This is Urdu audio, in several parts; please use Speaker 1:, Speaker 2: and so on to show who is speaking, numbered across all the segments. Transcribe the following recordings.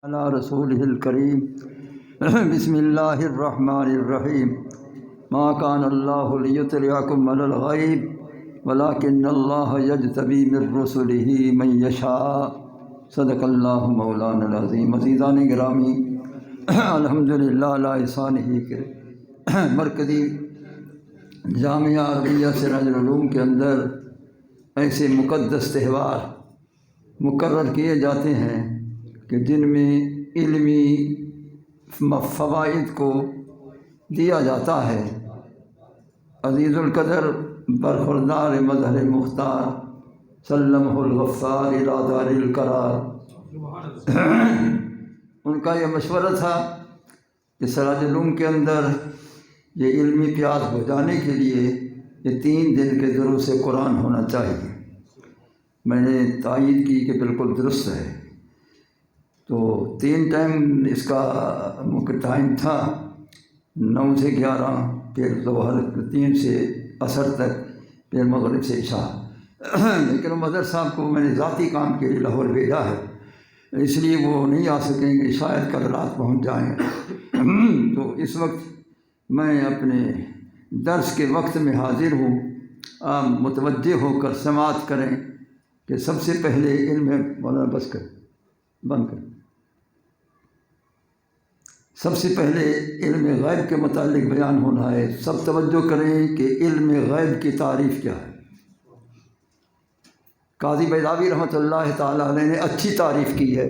Speaker 1: علی رسولہ الکریم بسم اللہ الرحمن الرحیم ما کان اللہ لیطلعکم علی الغیب ولکن اللہ یجتبی من رسلہ من یشاء صدق اللہ مولانا العظیم۔ عزیزان گرامی، الحمدللہ علی احسانہ کے مرکزی جامعہ عربیہ سراج العلوم کے اندر ایسے مقدس تہوار مقرر کیے جاتے ہیں کہ جن میں علمی فوائد کو دیا جاتا ہے۔ عزیز القدر برخوردار مظہر مختار سلمہ الغفار الی دار القرار، ان کا یہ مشورہ تھا کہ سراج العلوم کے اندر یہ علمی پیاس بجھانے کے لیے یہ 3 دن کے دروس قرآن ہونا چاہیے۔ میں نے تائید کی کہ بالکل درست ہے۔ تو 3 ٹائم اس کا ٹائم تھا، 9 سے 11، پھر ظہر 3 سے عصر تک، پھر مغرب سے عشاء۔ لیکن مظہر صاحب کو میں نے ذاتی کام کے لیے لاہور بھیجا ہے، اس لیے وہ نہیں آ سکیں گے، شاید کل رات پہنچ جائیں۔ تو اس وقت میں اپنے درس کے وقت میں حاضر ہوں، آپ متوجہ ہو کر سماعت کریں کہ سب سے پہلے علم مولانا بس کر بند کر سب سے پہلے علم غیب کے متعلق بیان ہونا ہے۔ سب توجہ کریں کہ علم غیب کی تعریف کیا ہے۔ قاضی بیضاوی رحمۃ اللہ تعالیٰ علیہ نے اچھی تعریف کی ہے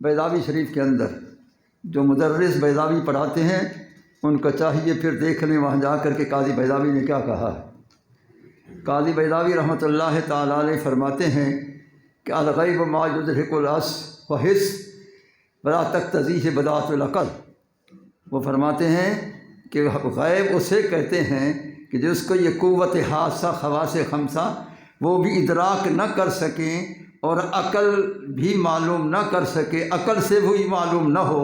Speaker 1: بیضاوی شریف کے اندر۔ جو مدرس بیضاوی پڑھاتے ہیں ان کو چاہیے پھر دیکھ لیں وہاں جا کر کے قاضی بیضاوی نے کیا کہا ہے۔ قاضی بیضاوی رحمۃ اللہ تعالیٰ علیہ فرماتے ہیں کہ الغیب ما یدرک الاس وحس ولا تقتضیہ بداعۃ العقل۔ وہ فرماتے ہیں کہ غیب اسے کہتے ہیں کہ جس کو یہ قوت حاسہ خواص خمسہ وہ بھی ادراک نہ کر سکیں اور عقل بھی معلوم نہ کر سکے، عقل سے بھی معلوم نہ ہو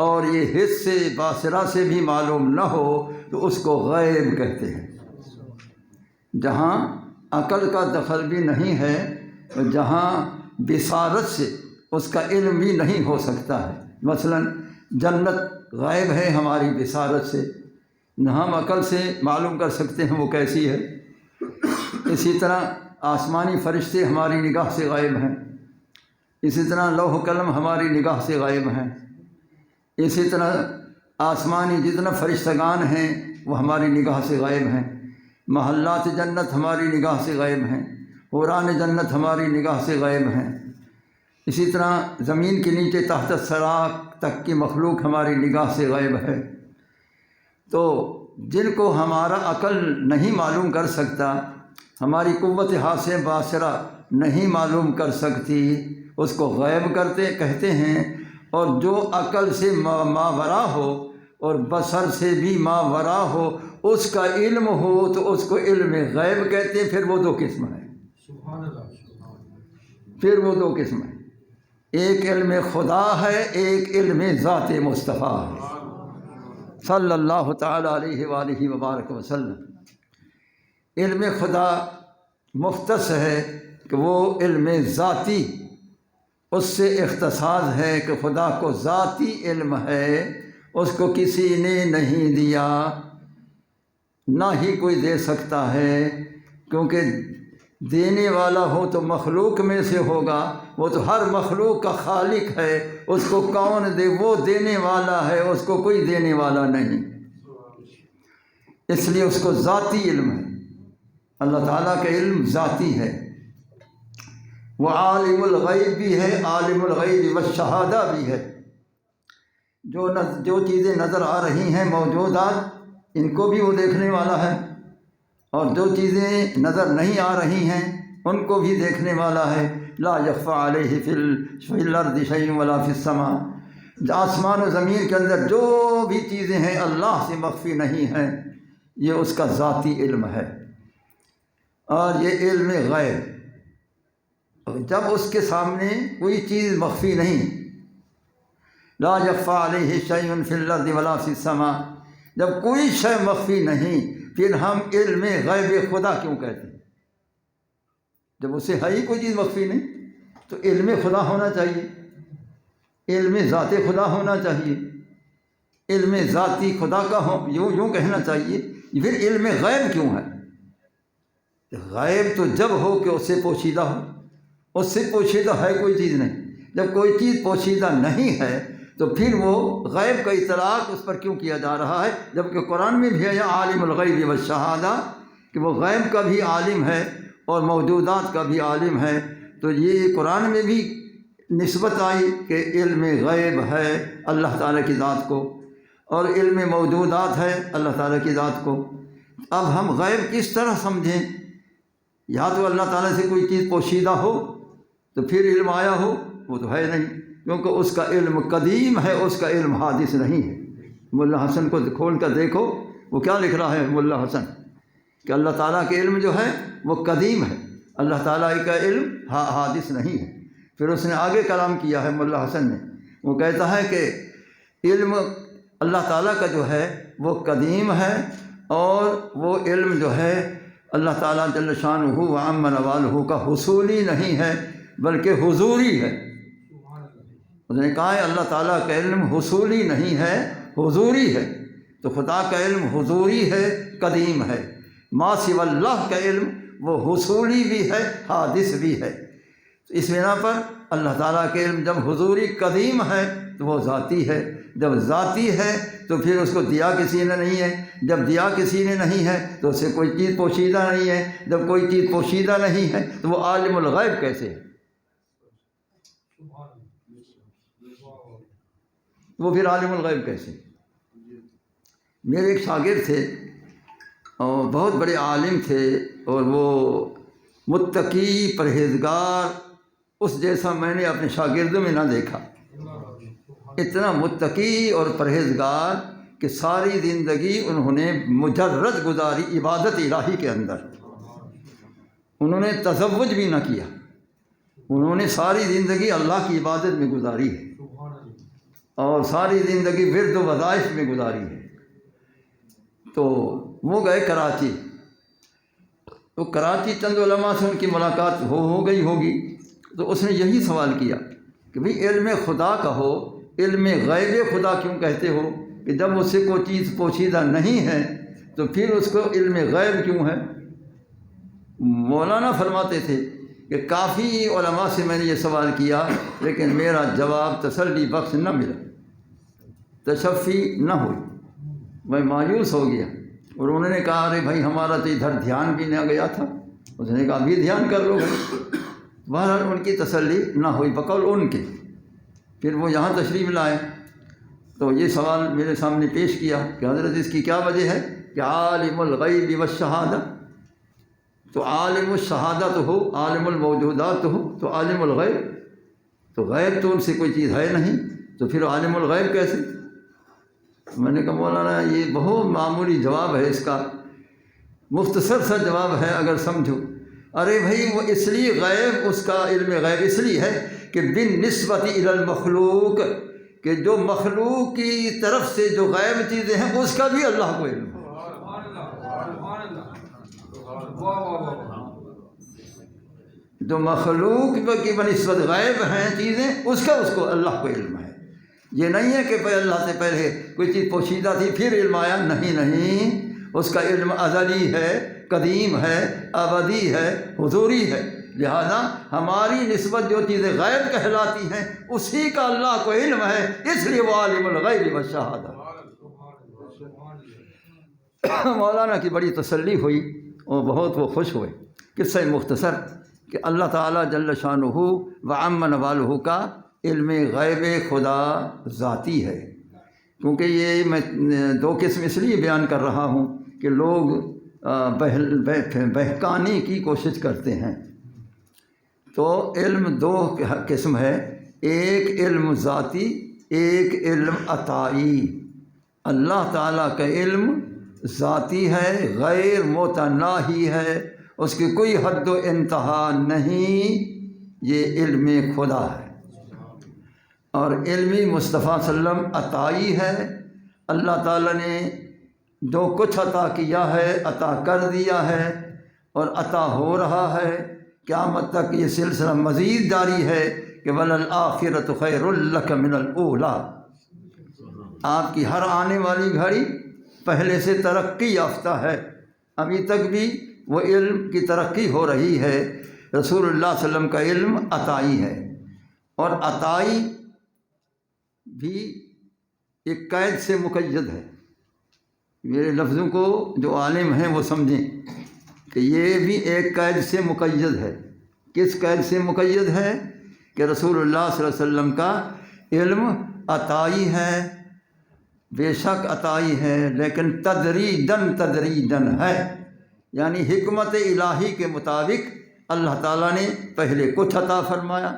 Speaker 1: اور یہ حس سے باصرہ سے بھی معلوم نہ ہو، تو اس کو غیب کہتے ہیں۔ جہاں عقل کا دخل بھی نہیں ہے، جہاں بصارت سے اس کا علم بھی نہیں ہو سکتا ہے۔ مثلا جنت غائب ہے ہماری بصارت سے، نہ ہم عقل سے معلوم کر سکتے ہیں وہ کیسی ہے۔ اسی طرح آسمانی فرشتے ہماری نگاہ سے غائب ہیں، اسی طرح لوح و قلم ہماری نگاہ سے غائب ہیں، اسی طرح آسمانی جتنا فرشتگان ہیں وہ ہماری نگاہ سے غائب ہیں، محلات جنت ہماری نگاہ سے غائب ہیں، حوران جنت ہماری نگاہ سے غائب ہیں، اسی طرح زمین کے نیچے تحت الثری تک کی مخلوق ہماری نگاہ سے غائب ہے۔ تو جن کو ہمارا عقل نہیں معلوم کر سکتا، ہماری قوت حاسہ باصرہ نہیں معلوم کر سکتی، اس کو غیب کہتے ہیں۔ اور جو عقل سے ماورا ہو اور بصر سے بھی ماورا ہو، اس کا علم ہو تو اس کو علم غیب کہتے ہیں۔ پھر وہ 2 قسم ہیں، پھر وہ 2 قسم ہیں، ایک علم خدا ہے، ایک علم ذات مصطفیٰ ہے صلی اللہ تعالیٰ علیہ وآلہ وبارک وسلم۔ علم خدا مختص ہے کہ وہ علم ذاتی، اس سے اختصاص ہے کہ خدا کو ذاتی علم ہے، اس کو کسی نے نہیں دیا، نہ ہی کوئی دے سکتا ہے، کیونکہ دینے والا ہو تو مخلوق میں سے ہوگا، وہ تو ہر مخلوق کا خالق ہے، اس کو کون دے؟ وہ دینے والا ہے، اس کو کوئی دینے والا نہیں، اس لیے اس کو ذاتی علم ہے۔ اللہ تعالیٰ کا علم ذاتی ہے، وہ عالم الغیب بھی ہے، عالم الغیب والشہادہ بھی ہے۔ جو چیزیں نظر آ رہی ہیں موجودات، ان کو بھی وہ دیکھنے والا ہے، اور جو چیزیں نظر نہیں آ رہی ہیں ان کو بھی دیکھنے والا ہے۔ لا یخفی علیہ فی الارض شیء ولا فی السماء۔ آسمان و زمین کے اندر جو بھی چیزیں ہیں اللہ سے مخفی نہیں ہیں، یہ اس کا ذاتی علم ہے۔ اور یہ علم غیب، جب اس کے سامنے کوئی چیز مخفی نہیں، لا یخفی علیہ شیء فی الارض ولا فی السماء، جب کوئی شے مخفی نہیں، پھر ہم علم غیب خدا کیوں کہتے ہیں؟ جب اسے ہے ہی کوئی چیز مخفی نہیں تو علم خدا ہونا چاہیے۔ علم ذات خدا ہونا چاہیے، علم ذاتی خدا کا ہو، یوں کہنا چاہیے۔ پھر علم غیب کیوں ہے؟ غیب تو جب ہو کہ اس سے پوشیدہ ہو، اس سے پوشیدہ ہے کوئی چیز نہیں۔ جب کوئی چیز پوشیدہ نہیں ہے تو پھر وہ غیب کا اطلاق اس پر کیوں کیا جا رہا ہے؟ جبکہ قرآن میں بھی ہے عالم الغیب والشہادہ، کہ وہ غیب کا بھی عالم ہے اور موجودات کا بھی عالم ہے۔ تو یہ قرآن میں بھی نسبت آئی کہ علم غیب ہے اللہ تعالیٰ کی ذات کو، اور علم موجودات ہے اللہ تعالیٰ کی ذات کو۔ اب ہم غیب کس طرح سمجھیں؟ یا تو اللہ تعالیٰ سے کوئی چیز پوشیدہ ہو تو پھر علم آیا ہو، وہ تو ہے نہیں، کیونکہ اس کا علم قدیم ہے، اس کا علم حادث نہیں ہے۔ ملا حسن کو کھول کر دیکھو، وہ کیا لکھ رہا ہے ملا حسن، کہ اللہ تعالیٰ کے علم جو ہے وہ قدیم ہے، اللہ تعالیٰ کا علم حادث نہیں ہے۔ پھر اس نے آگے کلام کیا ہے ملا حسن نے، وہ کہتا ہے کہ علم اللہ تعالیٰ کا جو ہے وہ قدیم ہے، اور وہ علم جو ہے اللہ تعالیٰ جل شانہ و عم نوالہ کا حصولی نہیں ہے بلکہ حضوری ہے۔ اس نے کہا ہے اللہ تعالیٰ کا علم حصولی نہیں ہے، حضوری ہے۔ تو خدا کا علم حضوری ہے، قدیم ہے۔ ما سوی اللہ کا علم وہ حصولی بھی ہے، حادث بھی ہے۔ اس بنا پر اللہ تعالیٰ کے علم جب حضوری قدیم ہے تو وہ ذاتی ہے، جب ذاتی ہے تو پھر اس کو دیا کسی نے نہیں ہے، جب دیا کسی نے نہیں ہے تو اس سے کوئی چیز پوشیدہ نہیں ہے، جب کوئی چیز پوشیدہ نہیں ہے تو وہ عالم الغیب کیسے ہے؟ وہ پھر عالم الغیب کیسے؟ میرے ایک شاگرد تھے اور بہت بڑے عالم تھے، اور وہ متقی پرہیزگار، اس جیسا میں نے اپنے شاگردوں میں نہ دیکھا۔ اتنا متقی اور پرہیزگار کہ ساری زندگی انہوں نے مجرد گزاری عبادت الہی کے اندر، انہوں نے تزوج بھی نہ کیا، انہوں نے ساری زندگی اللہ کی عبادت میں گزاری ہے، اور ساری زندگی ورد و وظائف میں گزاری ہے۔ تو وہ گئے کراچی، تو کراچی چند علماء سے ان کی ملاقات ہو گئی ہوگی، تو اس نے یہی سوال کیا کہ بھئی علم خدا کا ہو، علم غیب خدا کیوں کہتے ہو؟ کہ جب اس سے کوئی چیز پوشیدہ نہیں ہے تو پھر اس کو علم غیب کیوں ہے؟ مولانا فرماتے تھے کہ کافی علماء سے میں نے یہ سوال کیا، لیکن میرا جواب تسلی بخش نہ ملا، تشفی نہ ہوئی، میں مایوس ہو گیا۔ اور انہوں نے کہا ارے بھائی ہمارا تو ادھر دھیان بھی نہ گیا تھا۔ اس نے کہا ابھی دھیان کر لو۔ بہرحال ان کی تسلی نہ ہوئی بقول ان کے۔ پھر وہ یہاں تشریف لائے تو یہ سوال میرے سامنے پیش کیا کہ حضرت اس کی کیا وجہ ہے کہ عالم الغیب والشہادہ، تو عالم الشہادہ تو ہو، عالم الموجودات تو ہو، تو عالم الغیب تو غیب تو ان سے کوئی چیز ہے نہیں، تو پھر عالم الغیب کیسے؟ میں نے کہا مولانا یہ بہت معمولی جواب ہے، اس کا مختصر سا جواب ہے اگر سمجھو۔ ارے بھائی وہ اس لیے غیب، اس کا علم غیب اس لیے ہے کہ بالنسبت الی المخلوق، کہ جو مخلوق کی طرف سے جو غیب چیزیں ہیں اس کا بھی اللہ کو علم ہے۔ جو مخلوق کی بنسبت غیب ہیں چیزیں اس کو اللہ کو علم ہے۔ یہ نہیں ہے کہ بھائی اللہ سے پہلے کوئی چیز پوشیدہ تھی پھر علم آیا، نہیں، اس کا علم ازلی ہے، قدیم ہے، ابدی ہے، حضوری ہے۔ لہذا ہماری نسبت جو چیزیں غیب کہلاتی ہیں اسی کا اللہ کو علم ہے، اس لیے وہ عالم الغیب والشہادہ۔ مولانا کی بڑی تسلی ہوئی اور بہت وہ خوش ہوئے۔ قصہ مختصر کہ اللہ تعالیٰ جل شانہ و عم نوالہ کا علم غیب خدا ذاتی ہے، کیونکہ یہ میں دو قسم اس لیے بیان کر رہا ہوں کہ لوگ بہکانے کی کوشش کرتے ہیں۔ تو علم دو قسم ہے، ایک علم ذاتی، ایک علم عطائی۔ اللہ تعالیٰ کا علم ذاتی ہے، غیر متناہی ہے، اس کی کوئی حد و انتہا نہیں، یہ علم خدا ہے۔ اور علم مصطفیٰ صلی اللہ علیہ وسلم عطائی ہے، اللہ تعالیٰ نے جو کچھ عطا کیا ہے عطا کر دیا ہے اور عطا ہو رہا ہے، قیامت تک یہ سلسلہ مزید جاری ہے کہ وَلَلْآخِرَةُ خَيْرٌ لَكَ مِنَ الْأُولَىٰ، آپ کی ہر آنے والی گھڑی پہلے سے ترقی یافتہ ہے، ابھی تک بھی وہ علم کی ترقی ہو رہی ہے۔ رسول اللہ صلی اللہ علیہ وسلم کا علم عطائی ہے، اور عطائی بھی ایک قید سے مقید ہے۔ میرے لفظوں کو جو عالم ہیں وہ سمجھیں کہ یہ بھی ایک قید سے مقید ہے۔ کس قید سے مقید ہے؟ کہ رسول اللہ صلی اللہ علیہ وسلم کا علم عطائی ہے، بے شک عطائی ہے، لیکن تدریجاً ہے، یعنی حکمت الہی کے مطابق اللہ تعالیٰ نے پہلے کچھ عطا فرمایا،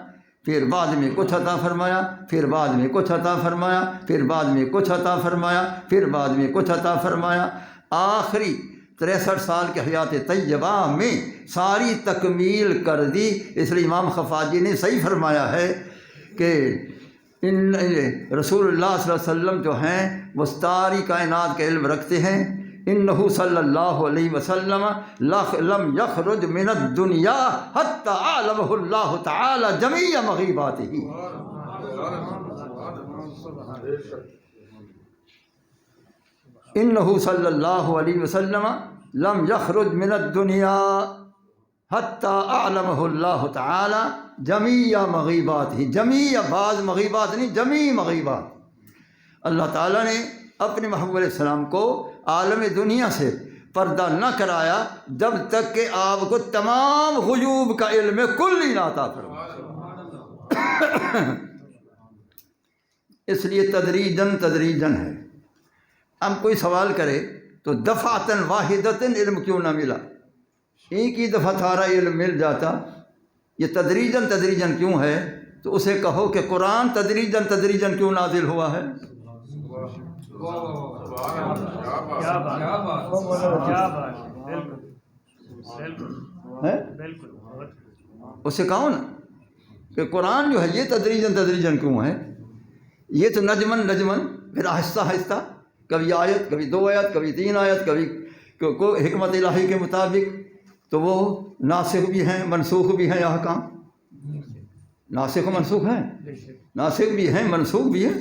Speaker 1: پھر بعد میں کچھ عطا فرمایا، پھر بعد میں کچھ عطا فرمایا، پھر بعد میں کچھ عطا فرمایا، پھر بعد میں کچھ عطا فرمایا، آخری 63 سال کے حیات طیبہ میں ساری تکمیل کر دی۔ اس لیے امام خفاجی نے صحیح فرمایا ہے کہ ان رسول اللہ صلی اللہ علیہ وسلم جو ہیں وہ ساری کائنات کا علم رکھتے ہیں۔ انہ صلی اللہ علیہ وسلم لم یخرج من الدنیا حتی علمہ اللہ تعالی جمیع مغیباتہ۔ انہ صلی اللہ علیہ وسلم لم یخرج من الدنیا حتی علمہ اللہ تعالی جمیع مغیباتہ۔ جمیع بعض مغیبات نہیں، جمیع مغیبات۔ اللہ تعالیٰ نے اپنے محبوب علیہ السلام کو عالم دنیا سے پردہ نہ کرایا جب تک کہ آپ کو تمام غیوب کا علم کلی نہ عطا فرمائے۔ اس لیے تدریجاً ہے۔ ہم کوئی سوال کرے تو دفعتاً واحدتاً علم کیوں نہ ملا؟ ایک ہی دفعہ سارا علم مل جاتا، یہ تدریجاً کیوں ہے؟ تو اسے کہو کہ قرآن تدریجاً کیوں نازل ہوا ہے؟ اسے کہو نا کہ قرآن جو ہے یہ تدریجاً کیوں ہے؟ یہ تو نجمن پھر آہستہ کبھی آیت، کبھی 2 آیت، کبھی 3 آیت، کبھی حکمت الہی کے مطابق۔ تو وہ ناسخ بھی ہیں منسوخ بھی ہیں احکام، ناسخ و منسوخ ہیں، ناسخ بھی ہیں منسوخ بھی ہیں۔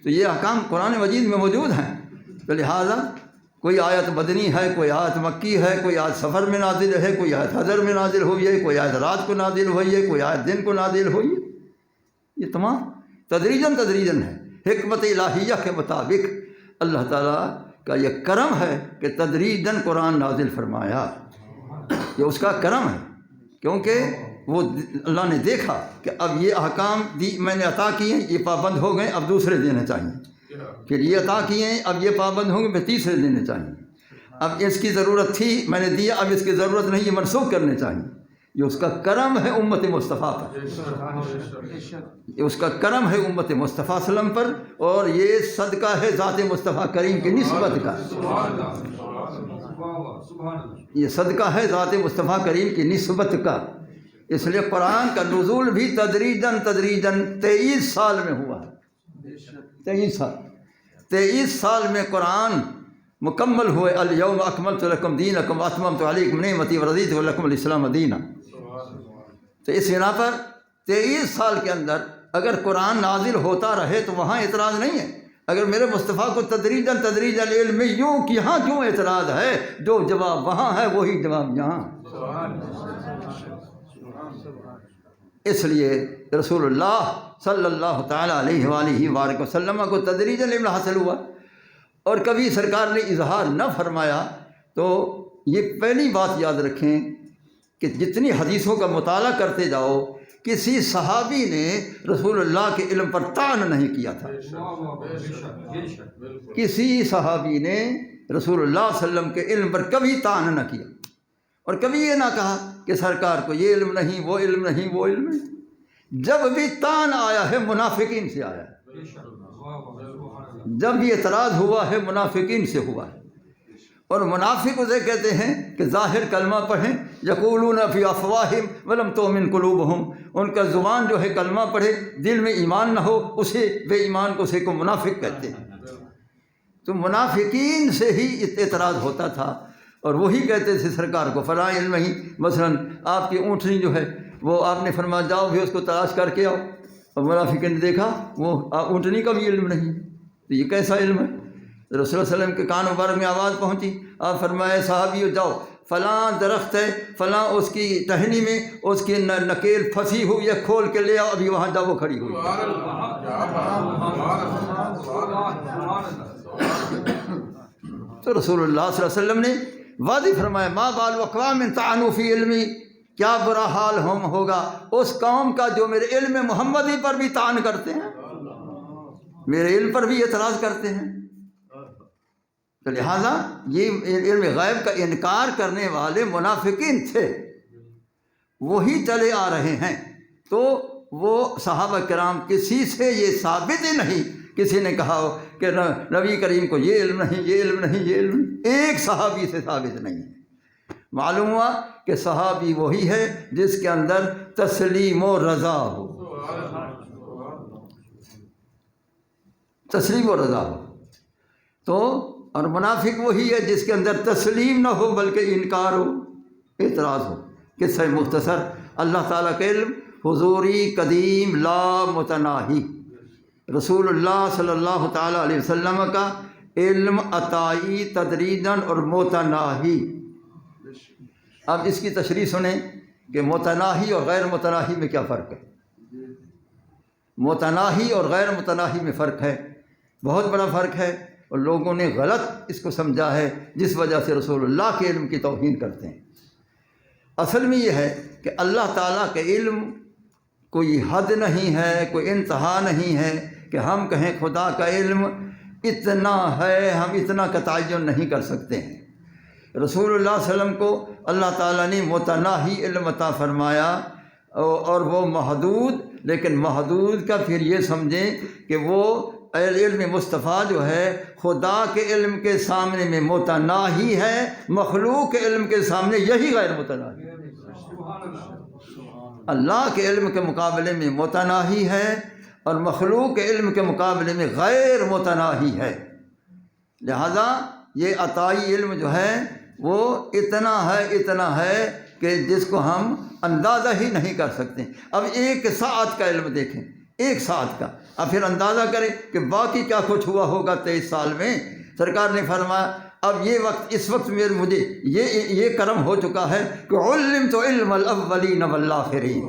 Speaker 1: تو یہ احکام قرآن مجید میں موجود ہیں، تو لہٰذا کوئی آیت مدنی ہے، کوئی آیت مکی ہے، کوئی آیت سفر میں نازل ہے، کوئی آیت حضر میں نازل ہوئی ہے، کوئی آیت رات کو نازل ہوئی ہے، کوئی آیت دن کو نازل ہوئی ہے۔ یہ تمام تدریجاً ہے، حکمت الہیہ کے مطابق اللہ تعالیٰ کا یہ کرم ہے کہ تدریجاً قرآن نازل فرمایا۔ یہ اس کا کرم ہے، کیونکہ وہ اللہ نے دیکھا کہ اب یہ احکام میں نے عطا کیے، یہ پابند ہو گئے، اب دوسرے دینے چاہیے، پھر یہ عطا کیے ہیں، اب یہ پابند ہوں گے، پھر تیسرے دینے چاہیے، اب اس کی ضرورت تھی میں نے دیا، اب اس کی ضرورت نہیں، یہ منسوخ کرنے چاہیے۔ یہ اس کا کرم ہے امت مصطفیٰ پر، یہ اس کا کرم ہے امت مصطفیٰ صلی اللہ علیہ وسلم پر، اور یہ صدقہ ہے ذات مصطفیٰ کریم کی نسبت کا، یہ صدقہ ہے ذات مصطفیٰ کریم کی نسبت کا۔ اس لیے قرآن کا نزول بھی تدریجاً 23 سال میں ہوا ہے، 23 سال میں قرآن مکمل ہوئے۔ الیوم اکملت لکم دینکم واتممت علیکم نعمتی ورضیت لکم الاسلام دینا۔ تو اس بنا پر 23 سال کے اندر اگر قرآن نازل ہوتا رہے تو وہاں اعتراض نہیں ہے۔ اگر میرے مصطفیٰ کو تدریجاً علم میں یہاں کیوں اعتراض ہے؟ جو جواب وہاں ہے وہی جواب یہاں۔ اس لیے رسول اللہ صلی اللہ تعالیٰ علیہ وآلہ وآلہ وسلم کو تدریجاً علم حاصل ہوا، اور کبھی سرکار نے اظہار نہ فرمایا۔ تو یہ پہلی بات یاد رکھیں کہ جتنی حدیثوں کا مطالعہ کرتے جاؤ، کسی صحابی نے رسول اللہ کے علم پر طعن نہیں کیا تھا، کسی صحابی نے رسول اللہ صلی اللہ علیہ وسلم کے علم پر کبھی طعن نہ کیا، اور کبھی یہ نہ کہا کہ سرکار کو یہ علم نہیں، وہ علم نہیں، وہ علم نہیں۔ جب بھی طعن آیا ہے منافقین سے آیا ہے، جب بھی اعتراض ہوا ہے منافقین سے ہوا ہے، اور منافق اسے کہتے ہیں کہ ظاہر کلمہ پڑھیں، یقولون فی افواہہم ولم تؤمن قلوبہم، ان کا زبان جو ہے کلمہ پڑھے، دل میں ایمان نہ ہو، اسے بے ایمان کو اسے کو منافق کہتے ہیں۔ تو منافقین سے ہی اعتراض ہوتا تھا، اور وہی کہتے تھے سرکار کو فلاں علم نہیں، مثلا آپ کی اونٹنی جو ہے وہ آپ نے فرمایا جاؤ بھی اس کو تلاش کر کے آؤ، اور منافقین نے دیکھا وہ اونٹنی کا بھی علم نہیں، تو یہ کیسا علم ہے؟ رسول اللہ صلی اللہ علیہ وسلم کے کان مبارک میں آواز پہنچی، آپ فرمائے صحابیو جاؤ فلاں درخت ہے، فلاں اس کی ٹہنی میں اس کی نکیل پھنسی ہوئی ہے، کھول کے لے آؤ، ابھی وہاں جا وہ کھڑی ہوئی۔ تو رسول اللہ صلی اللہ علیہ وسلم نے واضح فرمایا ما بال اقوام طعنوا فی علمی، کیا برا حال ہوگا اس قوم کا جو میرے علم محمدی پر بھی طعن کرتے ہیں، میرے علم پر بھی اعتراض کرتے ہیں۔ تو لہٰذا یہ علم غیب کا انکار کرنے والے منافقین تھے، وہی چلے آ رہے ہیں۔ تو وہ صحابہ کرام کسی سے یہ ثابت ہی نہیں کسی نے کہا ہو کہ نبی کریم کو یہ علم نہیں، یہ علم نہیں، یہ علم نہیں، ایک صحابی سے ثابت نہیں ہے۔ معلوم ہوا کہ صحابی وہی ہے جس کے اندر تسلیم و رضا ہو، تسلیم و رضا ہو۔ تو اور منافق وہی ہے جس کے اندر تسلیم نہ ہو بلکہ انکار ہو، اعتراض ہو۔ قصہ مختصر، اللہ تعالیٰ کا علم حضوری قدیم لا متناہی، رسول اللہ صلی اللہ تعالیٰ علیہ وسلم کا علم عطائی تدریجاً اور متناہی۔ اب اس کی تشریح سنیں کہ متناہی اور غیر متناہی میں کیا فرق ہے۔ متناہی اور غیر متناہی میں فرق ہے، بہت بڑا فرق ہے، اور لوگوں نے غلط اس کو سمجھا ہے جس وجہ سے رسول اللہ کے علم کی توہین کرتے ہیں۔ اصل میں یہ ہے کہ اللہ تعالیٰ کا علم کوئی حد نہیں ہے، کوئی انتہا نہیں ہے کہ ہم کہیں خدا کا علم اتنا ہے، ہم اتنا کا تعین نہیں کر سکتے ہیں۔ رسول اللہ صلی اللہ علیہ وسلم کو اللہ تعالیٰ نے متناہی علم عطا فرمایا، اور وہ محدود، لیکن محدود کا پھر یہ سمجھیں کہ وہ علم مصطفیٰ جو ہے خدا کے علم کے سامنے میں متناہی ہے، مخلوق کے علم کے سامنے یہی غیر متناہی ہے۔ اللہ کے علم کے مقابلے میں متناہی ہے اور مخلوق کے علم کے مقابلے میں غیر متناہی ہے۔ لہذا یہ عطائی علم جو ہے وہ اتنا ہے کہ جس کو ہم اندازہ ہی نہیں کر سکتے۔ اب ایک ساعت کا علم دیکھیں، ایک ساعت کا، اب پھر اندازہ کریں کہ باقی کیا کچھ ہوا ہوگا 23 سال میں۔ سرکار نے فرمایا اب یہ وقت، اس وقت مجھے یہ کرم ہو چکا ہے کہ علمت علم الاولین والآخرین،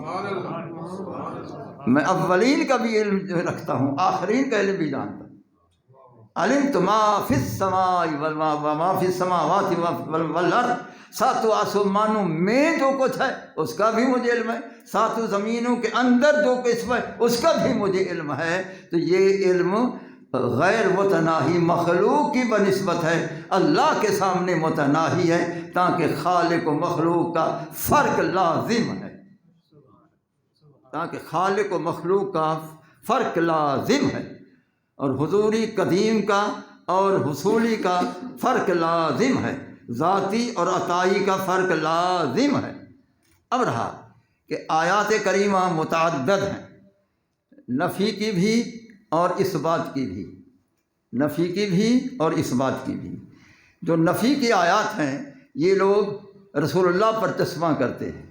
Speaker 1: میں اولین کا بھی علم رکھتا ہوں، آخرین کا علم بھی جانتا ہوں۔ علمت ما فی السماء وما فی السماوات والارض، ساتوں آسمانوں میں جو کچھ ہے اس کا بھی مجھے علم ہے، ساتوں زمینوں کے اندر جو کچھ ہے اس کا بھی مجھے علم ہے۔ تو یہ علم غیر متناہی مخلوق کی بنسبت ہے، اللہ کے سامنے متناہی ہے، تاکہ خالق و مخلوق کا فرق لازم ہے، تاکہ خالق و مخلوق کا فرق لازم ہے، اور حضوری قدیم کا اور حصولی کا فرق لازم ہے، ذاتی اور عطائی کا فرق لازم ہے۔ اب رہا کہ آیات کریمہ متعدد ہیں، نفی کی بھی اور اثبات کی بھی، نفی کی بھی اور اثبات کی بھی۔ جو نفی کی آیات ہیں یہ لوگ رسول اللہ پر چشمہ کرتے ہیں۔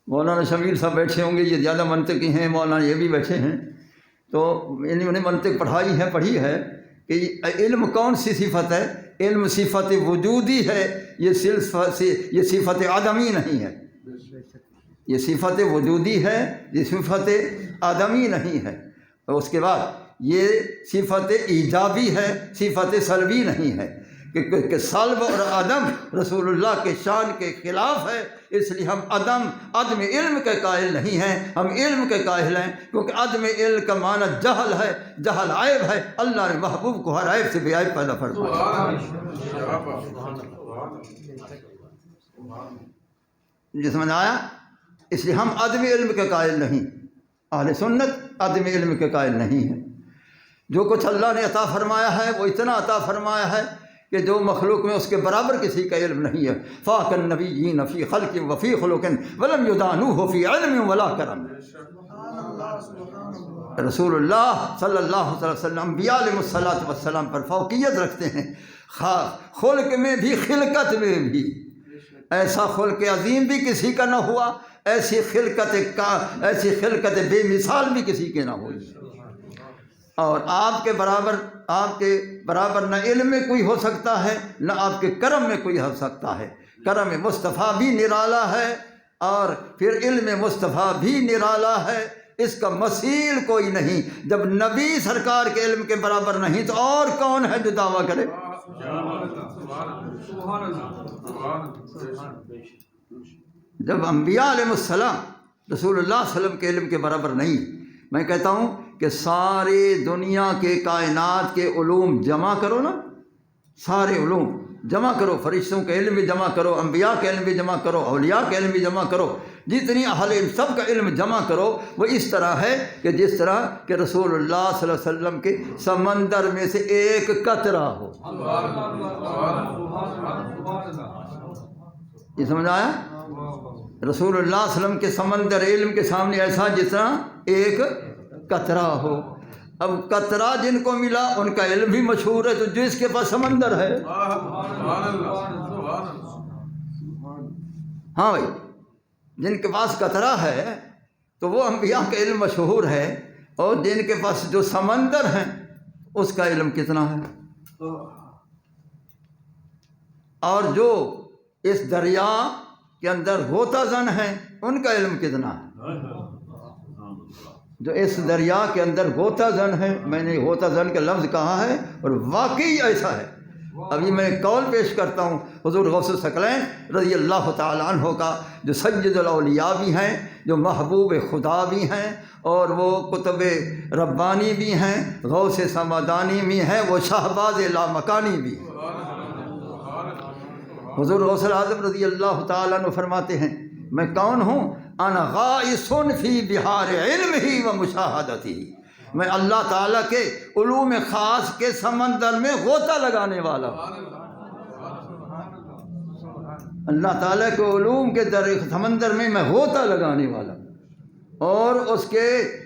Speaker 1: مولانا شمیر صاحب بیٹھے ہوں گے، یہ زیادہ منطقی ہیں، مولانا یہ بھی بیٹھے ہیں، تو انہوں نے منطق پڑھی ہے کہ علم کون سی صفت ہے؟ علم صفت وجودی ہے، یہ صفت آدمی نہیں ہے، یہ صفت وجودی ہے، یہ صفت آدمی نہیں ہے۔ اور اس کے بعد یہ صفت ایجابی ہے، صفت سلبی نہیں ہے، کہ سلب اور عدم رسول اللہ کے شان کے خلاف ہے، اس لیے ہم عدم علم کے قائل نہیں ہیں، ہم علم کے قائل ہیں، کیونکہ عدم علم کا معنی جہل ہے، جہل عیب ہے، اللہ نے محبوب کو ہر عیب سے بے عیب پیدا فرمایا۔ یہ سمجھ آیا؟ اس لیے ہم عدم علم کے قائل نہیں، اہل سنت عدم علم کے قائل نہیں ہیں۔ جو کچھ اللہ نے عطا فرمایا ہے وہ اتنا عطا فرمایا ہے کہ جو مخلوق میں اس کے برابر کسی کا علم نہیں ہے۔ فاق النبیین فی خلق وفی خلق ولم یدانوہ فی علم ولا کرم۔ رسول اللہ صلی اللہ علیہ وسلم انبیاء علیہ الصلوۃ والسلام پر فوقیت رکھتے ہیں، خلق میں بھی خلقت میں بھی۔ ایسا خلق عظیم بھی کسی کا نہ ہوا ایسی خلقت بے مثال بھی کسی کے نہ ہوئی، اور آپ کے برابر نہ علم میں کوئی ہو سکتا ہے، نہ آپ کے کرم میں کوئی ہو سکتا ہے۔ کرم مصطفیٰ بھی نرالا ہے اور پھر علم مصطفیٰ بھی نرالا ہے، اس کا مثیل کوئی نہیں۔ جب نبی سرکار کے علم کے برابر نہیں تو اور کون ہے جو دعویٰ کرے؟ جب انبیاء علیہ السلام رسول اللہ صلی اللہ علیہ وسلم کے علم کے برابر نہیں، میں کہتا ہوں کہ سارے دنیا کے کائنات کے علوم جمع کرو نا، سارے علوم جمع کرو، فرشتوں کے علم بھی جمع کرو، انبیاء کے علم بھی جمع کرو، اولیاء کے علم بھی جمع کرو، جتنی اہل علم سب کا علم جمع کرو، وہ اس طرح ہے کہ جس طرح کہ رسول اللہ صلی اللہ علیہ وسلم کے سمندر میں سے ایک قطرہ ہو۔ یہ سمجھ آیا؟ رسول اللہ صلی اللہ علیہ وسلم کے سمندر علم کے سامنے ایسا جس طرح ایک قطرہ ہو۔ اب قطرہ جن کو ملا ان کا علم بھی مشہور ہے، تو جس کے پاس سمندر ہے، ہاں بھائی، جن کے پاس قطرہ ہے تو وہ انبیاء کا علم مشہور ہے، اور جن کے پاس جو سمندر ہے اس کا علم کتنا ہے، اور جو اس دریا کے اندر غوطہ زن ہیں ان کا علم کتنا ہے۔ جو اس دریا کے اندر غوطہ زن ہے، میں نے غوطہ زن کا لفظ کہا ہے اور واقعی ایسا ہے۔ ابھی میں قول پیش کرتا ہوں حضور غوث الثقلین رضی اللہ تعالیٰ عنہ کا، جو سید الاولیاء بھی ہیں، جو محبوب خدا بھی ہیں، اور وہ قطب ربانی بھی ہیں، غوث سمدانی بھی ہیں، وہ شہباز لامکانی بھی ہیں۔ حضور غوث اعظم رضی اللہ تعالیٰ عنہ فرماتے ہیں، میں کون ہوں؟ انا غائص فی بحار علمہ و مشاہدتہ، میں اللہ تعالیٰ کے علوم خاص کے سمندر میں غوطہ لگانے والا ہوں۔ اللہ تعالیٰ کے علوم کے سمندر میں غوطہ لگانے والا ہوں، اور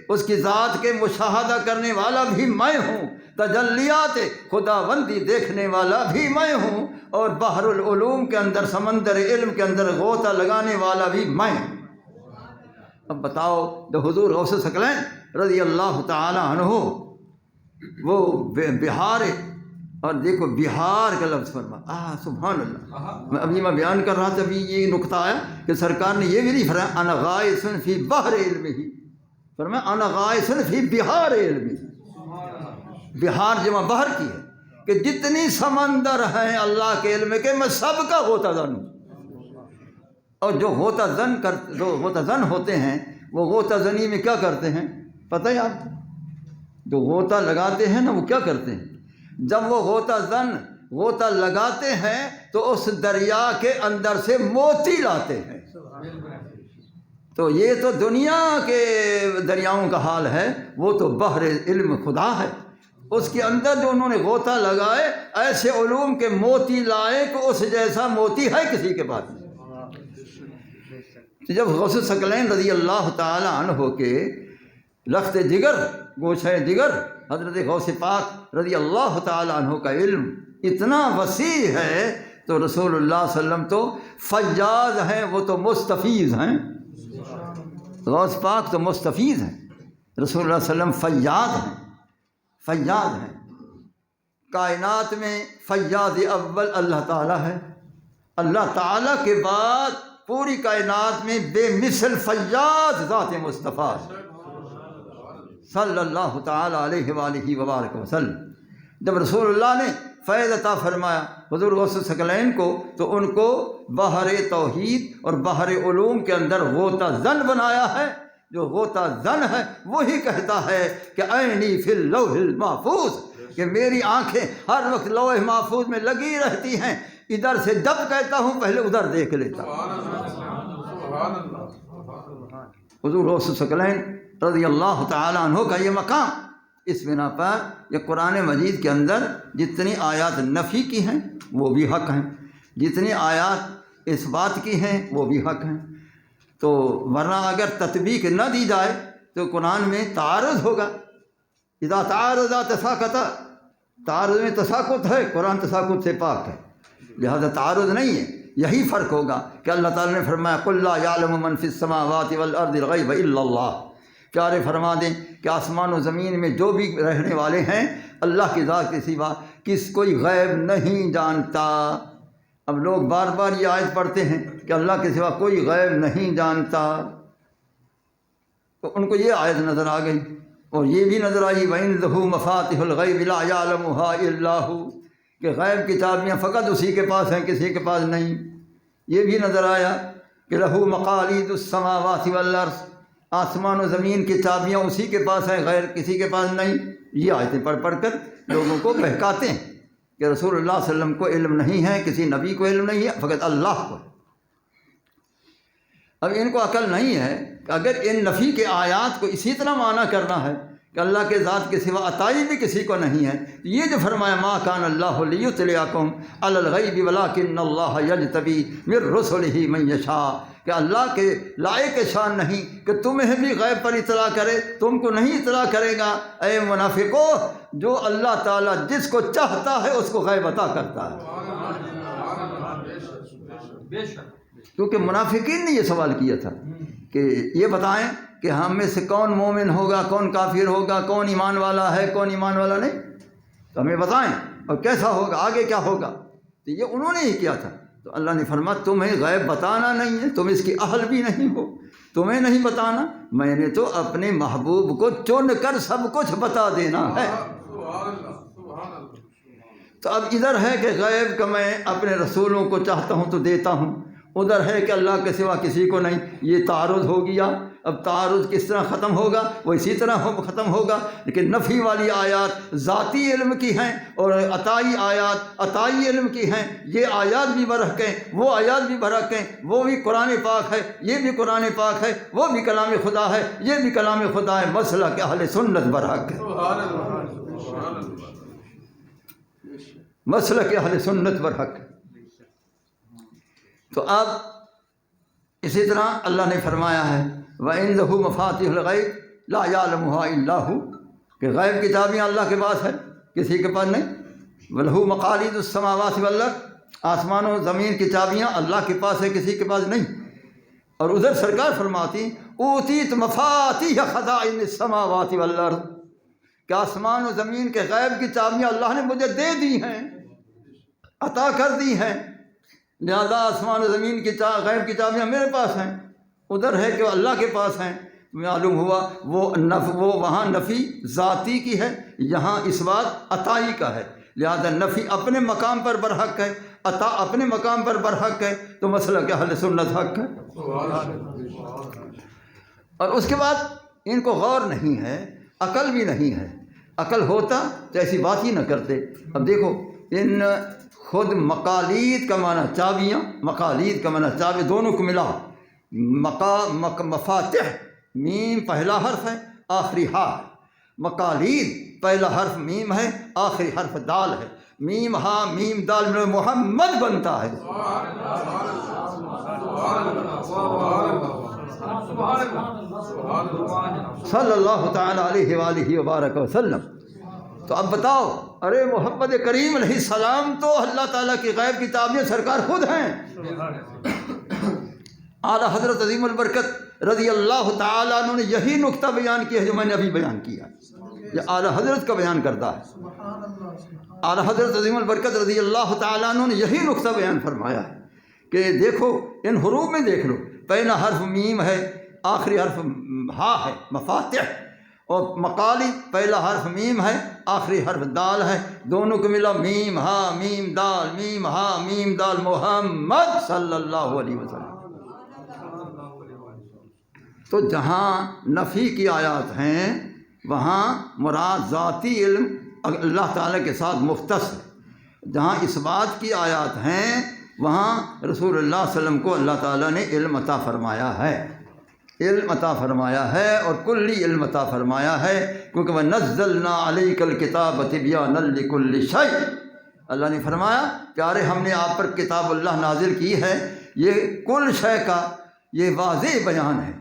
Speaker 1: اس کی ذات کے مشاہدہ کرنے والا بھی میں ہوں، تجلیات خداوندی دیکھنے والا بھی میں ہوں، اور بحر العلوم کے اندر، سمندر علم کے اندر غوطہ لگانے والا بھی میں ہوں۔ اب بتاؤ، جو حضور غوث الثقلین رضی اللہ تعالی عنہ وہ بہار، اور دیکھو بہار کا لفظ فرما، سبحان اللہ۔ میں بیان کر رہا تھا، ابھی یہ نقطہ آیا کہ سرکار نے یہ بھی نہیں فرمایا انا غائص فی بحر علمہ، فرمایا انا غائص فی بہار علمہ۔ بہار جمع بحر کی ہے کہ جتنی سمندر ہیں اللہ کے علم کے، میں سب کا غوطہ زن ہوں۔ اور جو غوطہ زن ہوتے ہیں، وہ غوطہ زنی میں کیا کرتے ہیں پتہ ہے آپ کو؟ جو غوطہ لگاتے ہیں نا، وہ کیا کرتے ہیں؟ جب وہ غوطہ لگاتے ہیں تو اس دریا کے اندر سے موتی لاتے ہیں۔ تو یہ تو دنیا کے دریاؤں کا حال ہے، وہ تو بحر علم خدا ہے، اس کے اندر جو انہوں نے غوطہ لگائے، ایسے علوم کے موتی لائے کہ اس جیسا موتی ہے کسی کے پاس۔ جب غوث الثقلین رضی اللہ تعالی عنہ کے لخت جگر، گوشہ جگر حضرت غوث پاک رضی اللہ تعالی عنہ کا علم اتنا وسیع ہے، تو رسول اللہ صلی اللہ علیہ وسلم تو فیاض ہیں، وہ تو مستفیض ہیں۔ غوث پاک تو مستفیض ہیں، رسول اللہ صلی اللہ علیہ وسلم فیاض ہیں۔ کائنات میں فیاض اول اللہ تعالیٰ ہے، اللہ تعالیٰ کے بعد پوری کائنات میں بے مثل فیاض ذات مصطفیٰ صلی اللہ تعالیٰ علیہ وآلہ وبارک وسلم۔ جب رسول اللہ نے فیض عطا فرمایا حضور غوث الثقلین کو، تو ان کو بحر توحید اور بحر علوم کے اندر غوطہ زن بنایا ہے۔ جو غوطہ زن ہے وہی کہتا ہے کہ عینی فی اللوح المحفوظ، کہ میری آنکھیں ہر وقت لوح محفوظ میں لگی رہتی ہیں، ادھر سے جب کہتا ہوں پہلے ادھر دیکھ لیتا ہوں۔ حضور غوث الثقلین رضی اللہ تعالی عنہ کا یہ مقام، اس بنا پر یہ قرآن مجید کے اندر جتنی آیات نفی کی ہیں وہ بھی حق ہیں، جتنی آیات اس بات کی ہیں وہ بھی حق ہیں۔ تو ورنہ اگر تطبیق نہ دی جائے تو قرآن میں تعارض ہوگا۔ اذا تعارض تساقط، تعارض میں تساقط ہے، قرآن تساقط سے پاک ہے، لہذا تعارض نہیں ہے۔ یہی فرق ہوگا کہ اللہ تعالیٰ نے فرمایا قل لا یعلم من فی السماوات والارض الغیب الا اللہ، پیارے فرما دیں کہ آسمان و زمین میں جو بھی رہنے والے ہیں اللہ کی ذات کے سوا کوئی غیب نہیں جانتا۔ اب لوگ بار بار یہ آیت پڑھتے ہیں کہ اللہ کے سوا کوئی غیب نہیں جانتا، تو ان کو یہ آیت نظر آ گئی، اور یہ بھی نظر آئی وَعِندَهُ مَفَاتِحُ الْغَيْبِ لَا يَعْلَمُهَا إِلَّا هُوَ، کہ غیب کی چابیاں فقط اسی کے پاس ہیں، کسی کے پاس نہیں۔ یہ بھی نظر آیا کہ لَهُ مَقَالِيدُ السَّمَاوَاتِ وَالْأَرْضِ، آسمان و زمین کی چابیاں اسی کے پاس ہیں، غیر کسی کے پاس نہیں۔ یہ آیتیں پڑھ پڑھ کر لوگوں کو بہکاتے ہیں کہ رسول اللہ صلی اللہ علیہ وسلم کو علم نہیں ہے، کسی نبی کو علم نہیں ہے، فقط اللہ کو۔ اب ان کو عقل نہیں ہے کہ اگر ان نفی کے آیات کو اسی طرح معنی کرنا ہے کہ اللہ کے ذات کے سوا عطائی بھی کسی کو نہیں ہے، تو یہ جو فرمایا ما کان اللہ لیطلعکم علی الغیب ولکن اللہ یجتبی من رسلہ من یشاء، کہ اللہ کے لائق شان نہیں کہ تمہیں بھی غیب پر اطلاع کرے، تم کو نہیں اطلاع کرے گا۔ اے منافقو، جو اللہ تعالیٰ جس کو چاہتا ہے اس کو غیب عطا کرتا ہے۔ کیونکہ منافقین نے یہ سوال کیا تھا کہ یہ بتائیں کہ ہم میں سے کون مومن ہوگا، کون کافر ہوگا، کون ایمان والا ہے، کون ایمان والا نہیں، تو ہمیں بتائیں، اور کیسا ہوگا، آگے کیا ہوگا۔ تو یہ انہوں نے ہی کیا تھا۔ تو اللہ نے فرمایا تمہیں غیب بتانا نہیں ہے، تم اس کی اہل بھی نہیں ہو، تمہیں نہیں بتانا، میں نے تو اپنے محبوب کو چن کر سب کچھ بتا دینا ہے۔ تو اب ادھر ہے کہ غیب کا میں اپنے رسولوں کو چاہتا ہوں تو دیتا ہوں، ادھر ہے کہ اللہ کے سوا کسی کو نہیں، یہ تعارض ہو گیا۔ اب تعارض کس طرح ختم ہوگا؟ وہ اسی طرح ختم ہوگا، لیکن نفی والی آیات ذاتی علم کی ہیں اور عطائی آیات عطائی علم کی ہیں۔ یہ آیات بھی برحق ہیں، وہ آیات بھی برحق ہیں، وہ بھی قرآن پاک ہے، یہ بھی قرآن پاک ہے، وہ بھی کلام خدا ہے، یہ بھی کلام خدا ہے۔ مسئلہ کہ اہل سنت برحق ہے، مسئلہ کہ اہل سنت برحق ہے۔ تو اب اسی طرح اللہ نے فرمایا ہے وَعِندَهُ مَفَاتِحُ الْغَيْبِ لَا يَعْلَمُهَا إِلَّا هُوَ، کہ غیب کی چابیاں اللہ کے پاس ہے، کسی کے پاس نہیں۔ وَلَهُ مَقَالِيدُ السَّمَاوَاتِ وَالْأَرْضِ، آسمان و زمین کی چابیاں اللہ کے پاس ہے، کسی کے پاس نہیں۔ اور ادھر سرکار فرماتی أُوتِيتُ مَفَاتِحَ خَزَائِنِ السَّمَاوَاتِ وَالْأَرْضِ، کہ آسمان و زمین کے غیب کی چابیاں اللہ نے مجھے دے دی ہیں، عطا کر دی ہیں، لہذا آسمان و زمین کی غیب کی چابیاں میرے پاس ہیں۔ ادھر ہے کہ وہ اللہ کے پاس ہیں۔ معلوم ہوا وہ وہاں نفی ذاتی کی ہے، یہاں اس بات عطائی کا ہے، لہذا نفی اپنے مقام پر برحق ہے، عطا اپنے مقام پر برحق ہے، تو مسئلہ کہ اہل سنت حق ہے۔ اور اس کے بعد ان کو غور نہیں ہے، عقل بھی نہیں ہے، عقل ہوتا تو ایسی بات ہی نہ کرتے۔ اب دیکھو ان خود مقالید کا معنی چابیاں، مقالید کا معنی چابی، دونوں کو ملا مفاتح، میم پہلا حرف ہے، آخری ہا ہے۔ مقالید پہلا حرف میم ہے، آخری حرف دال ہے، میم ہا میم دال میں محمد بنتا ہے۔ صلی اللہ تعالی علیہ وآلہ وبارک وسلم۔ تو اب بتاؤ، ارے محمد کریم علیہ السلام تو اللہ تعالیٰ کی غیب کی چابیاں سرکار خود ہیں۔ اعلیٰ حضرت عظیم البرکت رضی اللہ تعالیٰ عنہ نے یہی نقطہ بیان کیا ہے جو میں نے ابھی بیان کیا، یہ اعلیٰ حضرت کا بیان کرتا ہے۔ اعلیٰ حضرت عظیم البرکت رضی اللہ تعالیٰ عنہ نے یہی نقطہ بیان فرمایا ہے کہ دیکھو ان حروف میں دیکھ لو، پہلا حرف میم ہے، آخری حرف ہا ہے، مفاتح، اور مقالی پہلا حرف میم ہے، آخری حرف دال ہے، دونوں کو ملا میم ہا میم دال، میم ہا میم دال، محمد صلی اللہ علیہ وسلم۔ تو جہاں نفی کی آیات ہیں وہاں مراد ذاتی علم اللہ تعالیٰ کے ساتھ مختص ہے، جہاں اس بات کی آیات ہیں وہاں رسول اللہ صلی اللہ علیہ وسلم کو اللہ تعالیٰ نے علم عطا فرمایا ہے، علم عطا فرمایا ہے، اور کلی علم عطا فرمایا ہے، کیونکہ وَنَزَّلْنَا عَلَيْكَ الْكِتَابَ تِبْيَانًا لِكُلِّ شَيْءٍ، اللہ نے فرمایا پیارے ہم نے آپ پر کتاب اللہ نازل کی ہے، یہ کل شے کا یہ واضح بیان ہے،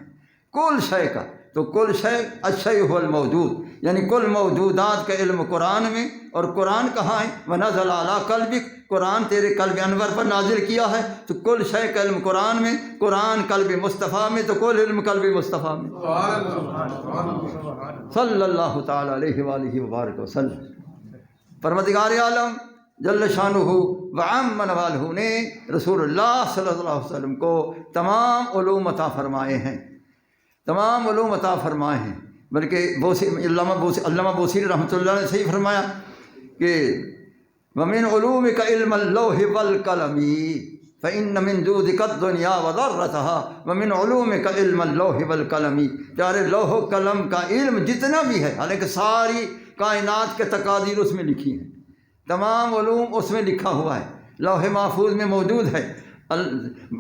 Speaker 1: کل شے کا۔ تو کل شے الشیء هو الموجود، یعنی کل موجودات کا علم قرآن میں، اور قرآن کہاں ہے؟ وَنَزَلَ عَلَىٰ قَلْبِكَ، قرآن تیرے قلب انور پر نازل کیا ہے، تو کل شے کا علم قرآن میں، قرآن قلب مصطفیٰ میں، تو کل علم قلب مصطفیٰ میں، صلی اللہ تعالیٰ علیہ وآلہ وبارک وسلم۔ پروردگار عالم جل شانہ وعم نوالہ نے رسول اللہ صلی اللہ علیہ وسلم کو تمام علوم عطا فرمائے ہیں، تمام علوم عطا فرمائے ہیں، بلکہ علامہ بوصیری رحمۃ اللہ نے صحیح فرمایا کہ وَمِنْ عُلُومِكَ عِلْمَ اللَّوْحِ وَالْقَلَمِ فَإِنَّ مِنْ جُودِكَ الدُّنْيَا وَضَرَّتَهَا وَمِنْ عُلُومِكَ عِلْمَ اللَّوْحِ وَالْقَلَمِ۔ پیارے لوح و قلم کا علم جتنا بھی ہے، حالانکہ ساری کائنات کے تقادیر اس میں لکھی ہیں، تمام علوم اس میں لکھا ہوا ہے، لوح محفوظ میں موجود ہے۔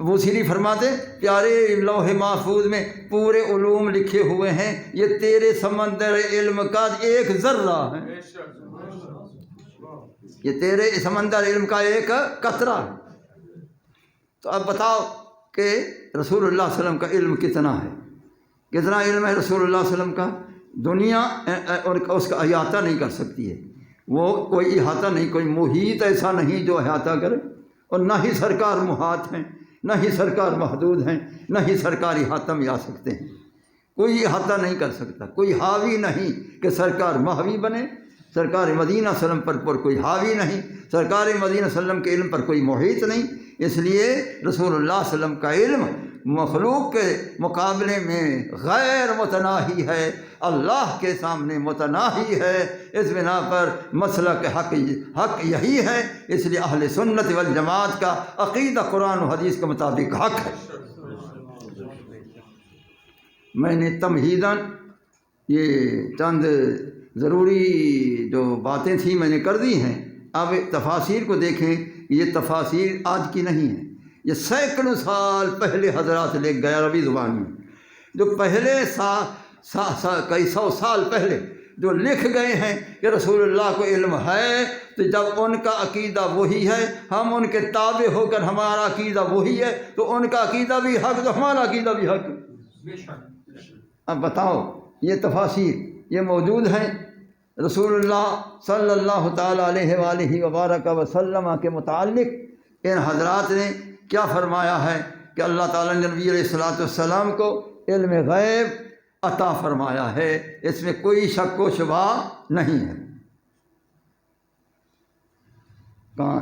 Speaker 1: بوصیری فرماتے پیارے لوح محفوظ میں پورے علوم لکھے ہوئے ہیں، یہ تیرے سمندر علم کا ایک ذرہ ہے، یہ تیرے سمندر علم کا ایک قطرہ ہے۔ تو اب بتاؤ کہ رسول اللہ صلی اللہ علیہ وسلم کا علم کتنا ہے، کتنا علم ہے رسول اللہ صلی اللہ علیہ وسلم کا؟ دنیا اور اس کا احاطہ نہیں کر سکتی ہے، وہ کوئی احاطہ نہیں، کوئی محیط ایسا نہیں جو احاطہ کرے، اور نہ ہی سرکار محاط ہیں، نہ ہی سرکار محدود ہیں، نہ ہی سرکار احاطہ میں آ سکتے ہیں، کوئی احاطہ نہیں کر سکتا، کوئی حاوی نہیں کہ سرکار محوی بنے، سرکار مدینہ صلی اللہ علیہ وسلم پر کوئی حاوی نہیں، سرکار مدینہ صلی اللہ علیہ وسلم کے علم پر کوئی محیط نہیں۔ اس لیے رسول اللہ صلی اللہ علیہ وسلم کا علم مخلوق کے مقابلے میں غیر متناہی ہے، اللہ کے سامنے متناہی ہے۔ اس بنا پر مسلک حق یہی ہے، اس لیے اہل سنت والجماعت کا عقیدہ قرآن و حدیث کے مطابق حق ہے۔ میں نے تمہیداً یہ چند ضروری جو باتیں تھیں میں نے کر دی ہیں، اب تفاسیر کو دیکھیں، یہ تفاسیر آج کی نہیں ہے، یہ سینکڑوں سال پہلے حضرات لے گئے عربی زبان میں، جو پہلے کئی سو سال پہلے جو لکھ گئے ہیں کہ رسول اللہ کو علم ہے، تو جب ان کا عقیدہ وہی ہے، ہم ان کے تابع ہو کر ہمارا عقیدہ وہی ہے، تو ان کا عقیدہ بھی حق تو ہمارا عقیدہ بھی حق۔ اب بتاؤ یہ تفاسیر یہ موجود ہیں، رسول اللہ صلی اللہ تعالیٰ علیہ وآلہ وبارک وسلم کے متعلق ان حضرات نے کیا فرمایا ہے کہ اللہ تعالیٰ نے نبی علیہ الصلوۃ والسلام کو علم غیب عطا فرمایا ہے، اس میں کوئی شک و شبہ نہیں ہے۔ کہاں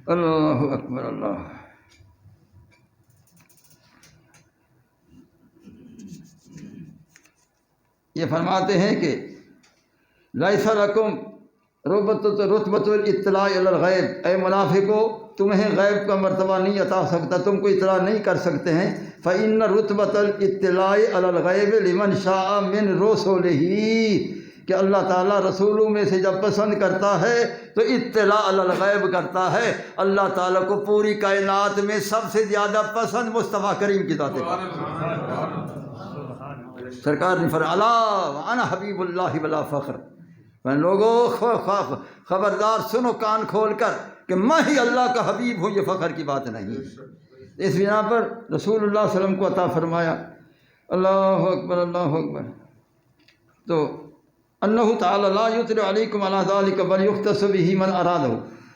Speaker 1: اللہ اکبر اللہ۔ یہ فرماتے ہیں کہ لیس لکم رتبۃ الاطلاع علی الغیب، اے منافقو تمہیں غیب کا مرتبہ نہیں عطا سکتا، تم کو اطلاع نہیں کر سکتے ہیں۔ فإن رتبۃ الاطلاع علی الغیب لمن شاء من رسلہ، کہ اللہ تعالیٰ رسولوں میں سے جب پسند کرتا ہے تو اطلاع علی الغیب کرتا ہے۔ اللہ تعالیٰ کو پوری کائنات میں سب سے زیادہ پسند مصطفیٰ کریم کی ذات ہے۔ سرکار نے فرمایا الا انا حبیب اللہ بلا فخر، میں لوگوں خبردار سنو کان کھول کر کہ میں ہی اللہ کا حبیب ہوں، یہ فخر کی بات نہیں۔ اس بنا پر رسول اللہ صلی اللہ علیہ وسلم کو عطا فرمایا۔ اللہ اکبر اللہ اکبر۔ تو انہ تعالی لا یطلع علیکم علی ذلک بل یختص بہ من ارادہ،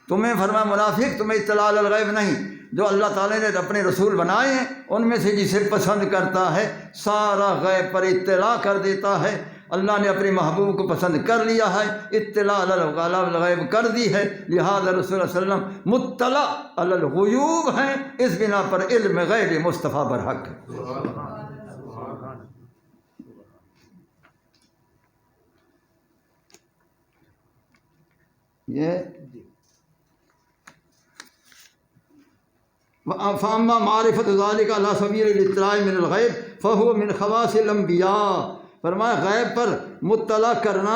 Speaker 1: تمہیں فرمایا منافق تمہیں اطلاع علی الغیب نہیں، جو اللہ تعالیٰ نے اپنے رسول بنائے ہیں ان میں سے جسے پسند کرتا ہے سارا غیب پر اطلاع کر دیتا ہے۔ اللہ نے اپنے محبوب کو پسند کر لیا ہے، اطلاع علی الغیب کر دی ہے، لہذا رسول اللہ صلی اللہ علیہ وسلم مطلع علی الغیوب ہیں، اس بنا پر علم غیب مصطفیٰ برحق ہے۔ یہ فَأَمَّا مَعْرِفَةُ ذَلِكَ عَلَى سَبِيلِ الْاطِّلَاعِ مِنَ الْغَيْبِ فَهُوَ مِنْ خَوَاصِ الْأَنْبِيَاءِ، فرمایا غیب پر مطلع کرنا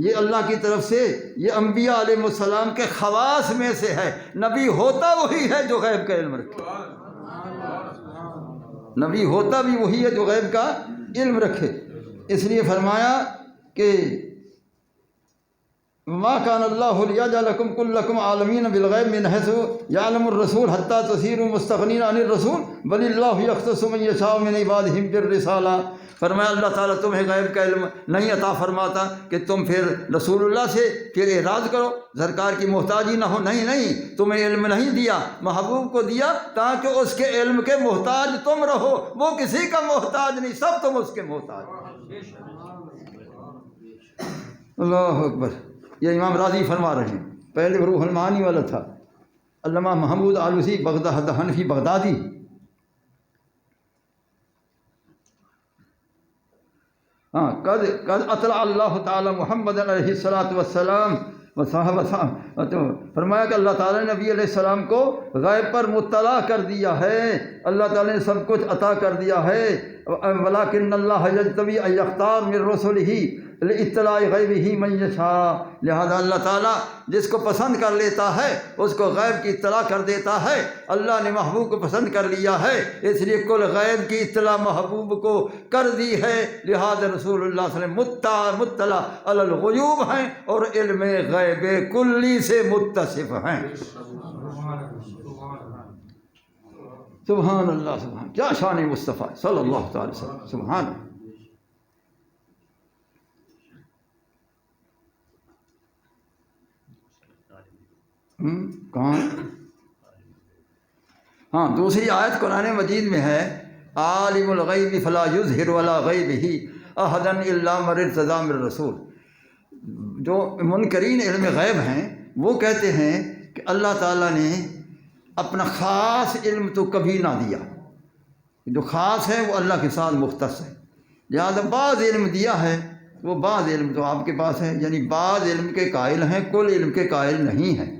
Speaker 1: یہ اللہ کی طرف سے یہ انبیاء علیہ السلام کے خواص میں سے ہے۔ نبی ہوتا وہی ہے جو غیب کا علم رکھے، نبی ہوتا بھی وہی ہے جو غیب کا علم رکھے۔ اس لیے فرمایا کہ ما کان اللہ لیجعلکم کلکم عالمین بالغیب من حیث یعلم الرسول حتی تصیروا مستغنین عن الرسول بل اللہ یختص من یشاء من عبادہ بالرسالہ۔ فرمایا اللہ تعالیٰ تمہیں غیب کا علم نہیں عطا فرماتا کہ تم پھر رسول اللہ سے پھر اعراض کرو، سرکار کی محتاجی نہ ہو، نہیں، تمہیں علم نہیں دیا، محبوب کو دیا تاکہ اس کے علم کے محتاج تم رہو، وہ کسی کا محتاج نہیں، سب تم اس کے محتاج۔ اللہ اکبر۔ یہ امام راضی فرما رہے ہیں، پہلے روح المعانی والا تھا علامہ محمود آلوسی حنفی بغدادی۔ ہاں، قد اطلع اللہ تعالی محمد علیہ الصلاۃ والسلام فرمایا کہ اللہ تعالیٰ نے نبی علیہ السلام کو غیب پر مطلع کر دیا ہے، اللہ تعالیٰ نے سب کچھ عطا کر دیا ہے۔ ولیکن اللہ یجتبی ان یختار من رسلہ لاطلاع غیبہ من یشاء، لہذا اللہ تعالیٰ جس کو پسند کر لیتا ہے اس کو غیب کی اطلاع کر دیتا ہے۔ اللہ نے محبوب کو پسند کر لیا ہے، اس لیے کل غیب کی اطلاع محبوب کو کر دی ہے، لہذا رسول اللہ صلی اللہ علیہ وسلم مطلع علی الغیوب ہیں اور علم غیب کلی سے متصف ہیں۔ سبحان اللہ، سبحان، کیا شان مصطفیٰ صلی اللہ تعالی وسلم، سبحان اللہ۔ کہاں؟ ہاں، دوسری آیت قرآن مجید میں ہے، عالم الغیب فلا یظہر علی غیبہ احدا الا من ارتضی من رسول۔ جو منکرین علم غیب ہیں وہ کہتے ہیں کہ اللہ تعالیٰ نے اپنا خاص علم تو کبھی نہ دیا، جو خاص ہے وہ اللہ کے ساتھ مختص ہے، لہٰذا بعض علم دیا ہے، وہ بعض علم تو آپ کے پاس ہے، یعنی بعض علم کے قائل ہیں، کل علم کے قائل نہیں ہیں۔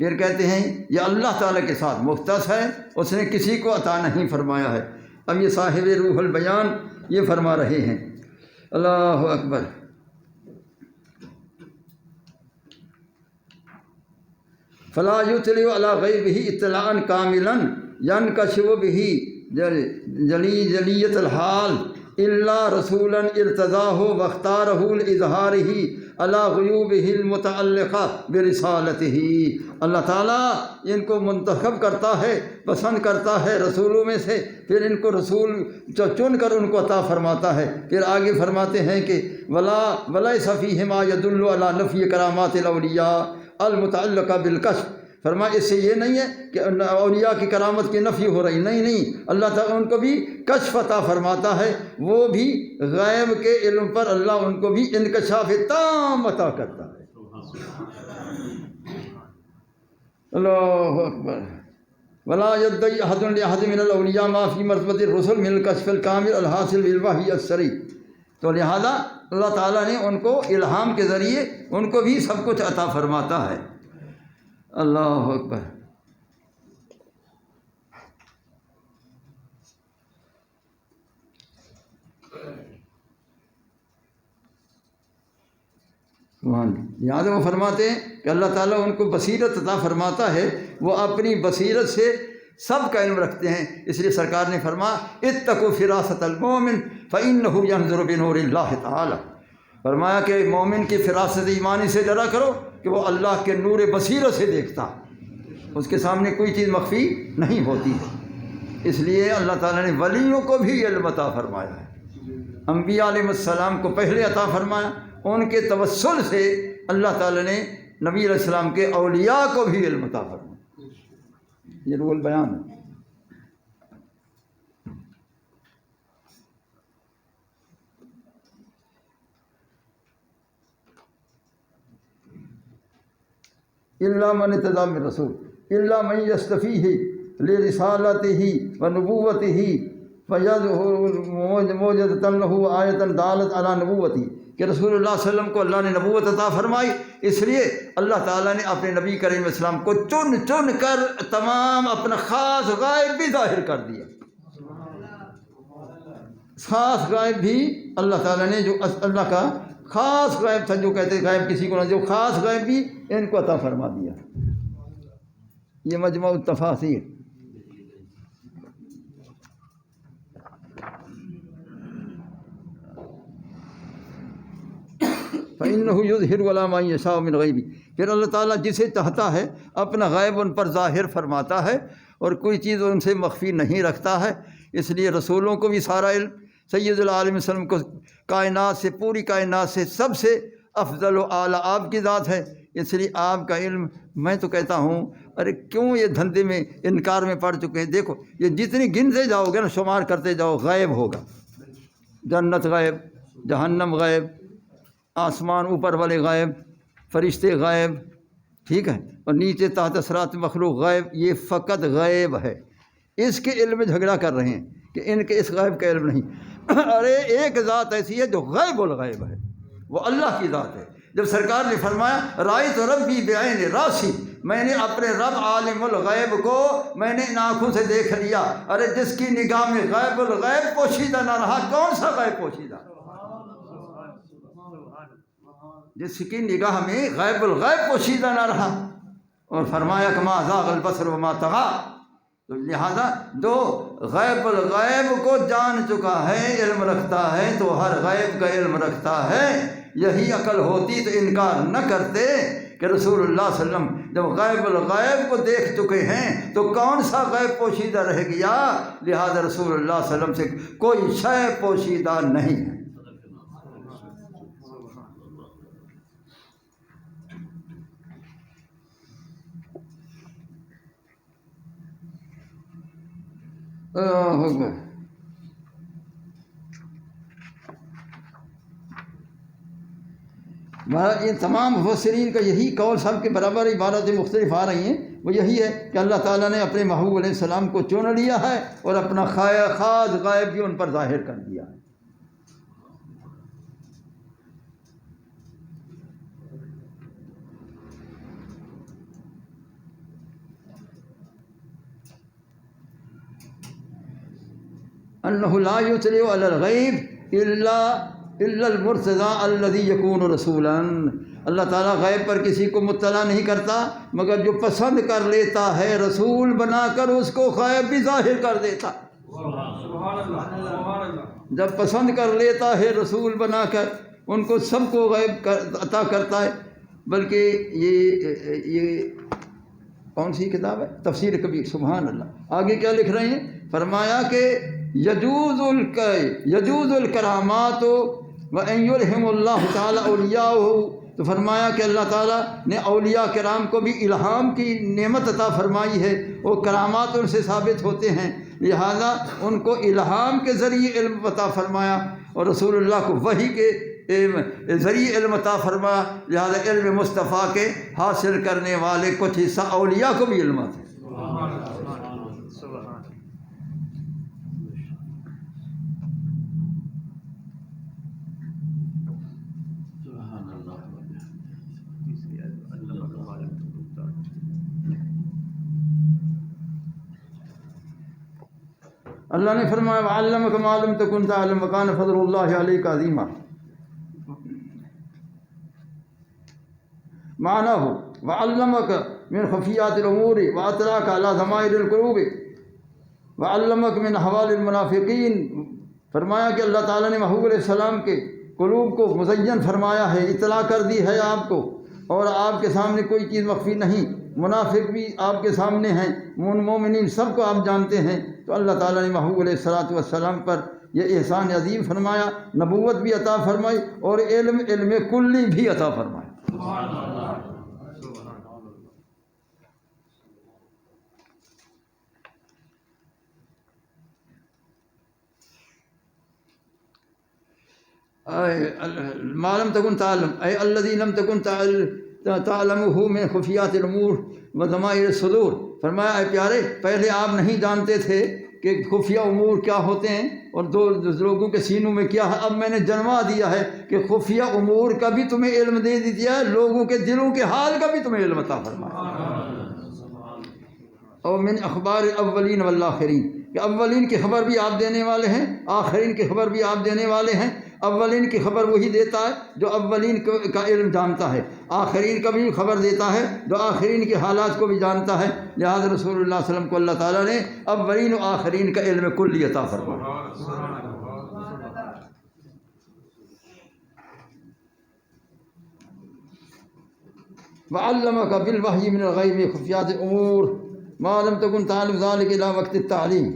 Speaker 1: پھر کہتے ہیں یہ اللہ تعالیٰ کے ساتھ مختص ہے، اس نے کسی کو عطا نہیں فرمایا ہے۔ اب یہ صاحب روح البیان یہ فرما رہے ہیں، اللہ اکبر۔ فلا یطلع علی غیبہ اطلاعا کاملا ینکشف بہ جلیۃ الحال الا رسولا ارتضاہ واختارہ لاظہارہ علی غیوبہ المتعلقہ برسالتہ۔ اللہ تعالیٰ ان کو منتخب کرتا ہے، پسند کرتا ہے رسولوں میں سے، پھر ان کو رسول چن کر ان کو عطا فرماتا ہے۔ پھر آگے فرماتے ہیں کہ ولیس فیہما یدل علی نفی کرامات الاولیاء المتعلقہ بالکشف۔ فرمایا اس سے یہ نہیں ہے کہ اولیاء کی کرامت کی نفی ہو رہی، نہیں، اللہ تعالیٰ ان کو بھی کشف عطا فرماتا ہے، وہ بھی غیب کے علم پر اللہ ان کو بھی انکشاف تام عطا کرتا ہے۔ اللہ اکبر۔ ولا یدعی احد لاحد من الاولیاء ما فی مرتبۃ الرسل من الکشف الکامل الحاصل بالوحی الصریح۔ تو لہذا اللہ تعالیٰ نے ان کو الہام کے ذریعے ان کو بھی سب کچھ عطا فرماتا ہے۔ اللہ اکبر۔ یاد وہ فرماتے ہیں کہ اللہ تعالیٰ ان کو بصیرت عطا فرماتا ہے، وہ اپنی بصیرت سے سب کا علم رکھتے ہیں، اس لیے سرکار نے فرمایا اتقوا فراست المومن فإنہ ینظر بنور اللہ تعالی۔ فرمایا کہ مومن کی فراست ایمانی سے ڈرا کرو کہ وہ اللہ کے نور بصیرت سے دیکھتا، اس کے سامنے کوئی چیز مخفی نہیں ہوتی ہے۔ اس لیے اللہ تعالیٰ نے ولیوں کو بھی علم عطا فرمایا ہے، انبیاء علیہ السلام کو پہلے عطا فرمایا، ان کے توسل سے اللہ تعالیٰ نے نبی علیہ السلام کے اولیاء کو بھی علم عطا فرمایا۔ یہ روح البیان ہے۔ الا من ارتضی من رسول الا من یستفیہ لرسالتہ ونبوتہ فیظہر موجزۃ لہ آیۃ دالۃ علی نبوتہ، کہ رسول اللہ صلی اللہ علیہ وسلم کو اللہ نے نبوت عطا فرمائی، اس لیے اللہ تعالیٰ نے اپنے نبی کریم السلام کو چن چن کر تمام اپنا خاص غائب بھی ظاہر کر دیا۔ خاص غائب بھی اللہ تعالیٰ نے، جو اللہ کا خاص غائب تھا، جو کہتے غائب کسی کو نہ، جو خاص غائب بھی ان کو عطا فرما دیا۔ یہ مجموع التفاسیر۔ فإنه يظهر على من يشاء من غیبی، پھر اللہ تعالیٰ جسے چاہتا ہے اپنا غیب ان پر ظاہر فرماتا ہے اور کوئی چیز ان سے مخفی نہیں رکھتا ہے۔ اس لیے رسولوں کو بھی سارا علم، سید العالم وسلم کو کائنات سے، پوری کائنات سے سب سے افضل و اعلیٰ آپ کی ذات ہے، اس لیے آپ کا علم، میں تو کہتا ہوں ارے کیوں یہ دھندے میں انکار میں پڑ چکے ہیں؟ دیکھو یہ جتنی گنتے جاؤ گے نا، شمار کرتے جاؤ، غیب ہوگا، جنت غیب، جہنم غیب، آسمان اوپر والے غیب، فرشتے غیب، ٹھیک ہے، اور نیچے تحت صراط مخلوق غیب، یہ فقط غیب ہے۔ اس کے علم میں جھگڑا کر رہے ہیں کہ ان کے اس غیب کا علم نہیں۔ ارے ایک ذات ایسی ہے جو غیب الغیب ہے، وہ اللہ کی ذات ہے۔ جب سرکار نے فرمایا رأیت ربی بعین راسی، میں نے اپنے رب عالم الغیب کو میں نے ان آنکھوں سے دیکھ لیا، ارے جس کی نگاہ میں غیب الغیب پوشیدہ نہ رہا، کون سا غیب پوشیدہ؟ جس کی نگاہ میں غیب الغیب پوشیدہ نہ رہا۔ اور فرمایا کہ ما زاغ البصر وما طغى، تو لہذا جو غیب الغیب کو جان چکا ہے، علم رکھتا ہے، تو ہر غیب کا علم رکھتا ہے۔ یہی عقل ہوتی تو انکار نہ کرتے کہ رسول اللہ صلی اللہ علیہ وسلم جب غیب الغیب کو دیکھ چکے ہیں تو کون سا غیب پوشیدہ رہ گیا؟ لہذا رسول اللہ صلی اللہ علیہ وسلم سے کوئی شے پوشیدہ نہیں ہے۔ یہ تمام مفسرین کا یہی قول، سب کے برابر عبارتیں مختلف آ رہی ہیں، وہ یہی ہے کہ اللہ تعالیٰ نے اپنے محبوب علیہ السلام کو چن لیا ہے اور اپنا خاص غائب بھی ان پر ظاہر کر دیا ہے۔ انہ لا یطلع علی الغیب الا المرتضی الذی یکون رسولا، اللہ تعالیٰ غیب پر کسی کو مطلع نہیں کرتا مگر جو پسند کر لیتا ہے رسول بنا کر اس کو غیب بھی ظاہر کر دیتا۔ جب پسند کر لیتا ہے رسول بنا کر ان کو سب کو غیب عطا کرتا ہے۔ بلکہ یہ کون سی کتاب ہے؟ تفسیر کبیر، سبحان اللہ۔ آگے کیا لکھ رہے ہیں؟ فرمایا کہ یجوز الکرامات وان یلہم اللہ تعالی اولیاءہ، تو فرمایا کہ اللہ تعالیٰ نے اولیاء کرام کو بھی الہام کی نعمت عطا فرمائی ہے، وہ کرامات ان سے ثابت ہوتے ہیں، لہذا ان کو الہام کے ذریعے علم عطا فرمایا، اور رسول اللہ کو وحی کے ذریعے علم عطا فرمایا، لہذا علم مصطفیٰ کے حاصل کرنے والے کچھ حصہ اولیاء کو بھی علم آتا ہے۔ اللہ نے فرمایا وَعَلَّمَكَ مَا لَمْ تَكُنْ تَعْلَمُ وَكَانَ فَضْلُ اللَّهِ عَلَيْكَ عَظِيمًا، معناه وَعَلَّمَكَ مِنْ خَفِيَّاتِ الْأُمُورِ وَأَطْلَعَكَ عَلَى ضَمَائِرِ الْقُلُوبِ وَعَلَّمَكَ مِنْ أَحْوَالِ الْمُنَافِقِينَ، فرمایا کہ اللہ تعالیٰ نے محبوب علیہ السلام کے قلوب کو مزین فرمایا ہے، اطلاع کر دی ہے آپ کو، اور آپ کے سامنے کوئی چیز مخفی نہیں، منافق بھی آپ کے سامنے ہیں، مومنین سب کو آپ جانتے ہیں۔ تو اللہ تعالیٰ نے محبوب علیہ السلام پر یہ احسان عظیم فرمایا، نبوت بھی عطا فرمائی اور علم کلی بھی عطا فرمایا۔ ما لم تكن تعلم اے الذی لم تكن تعلمہ من خفیات الامور وضمائر الصدور، فرمایا اے پیارے پہلے آپ نہیں جانتے تھے کہ خفیہ امور کیا ہوتے ہیں اور دو لوگوں کے سینوں میں کیا ہے، اب میں نے جنوا دیا ہے کہ خفیہ امور کا بھی تمہیں علم دے دیا ہے، لوگوں کے دلوں کے حال کا بھی تمہیں علم عطا فرمایا۔ اور من اخبار الاولین والآخرین، کہ اولین کی خبر بھی آپ دینے والے ہیں، آخرین کی خبر بھی آپ دینے والے ہیں۔ اولین کی خبر وہی دیتا ہے جو اولین کا علم جانتا ہے، آخرین کا بھی خبر دیتا ہے جو آخرین کے حالات کو بھی جانتا ہے، لہذا رسول اللہ صلی اللہ علیہ وسلم کو اللہ تعالیٰ نے اولین و آخرین کا علم کلی عطا فرمایا۔ وعلمک بالوحی من الغیب خفیات امور ما لم تکن تعلم ذلك الى وقت التعلیم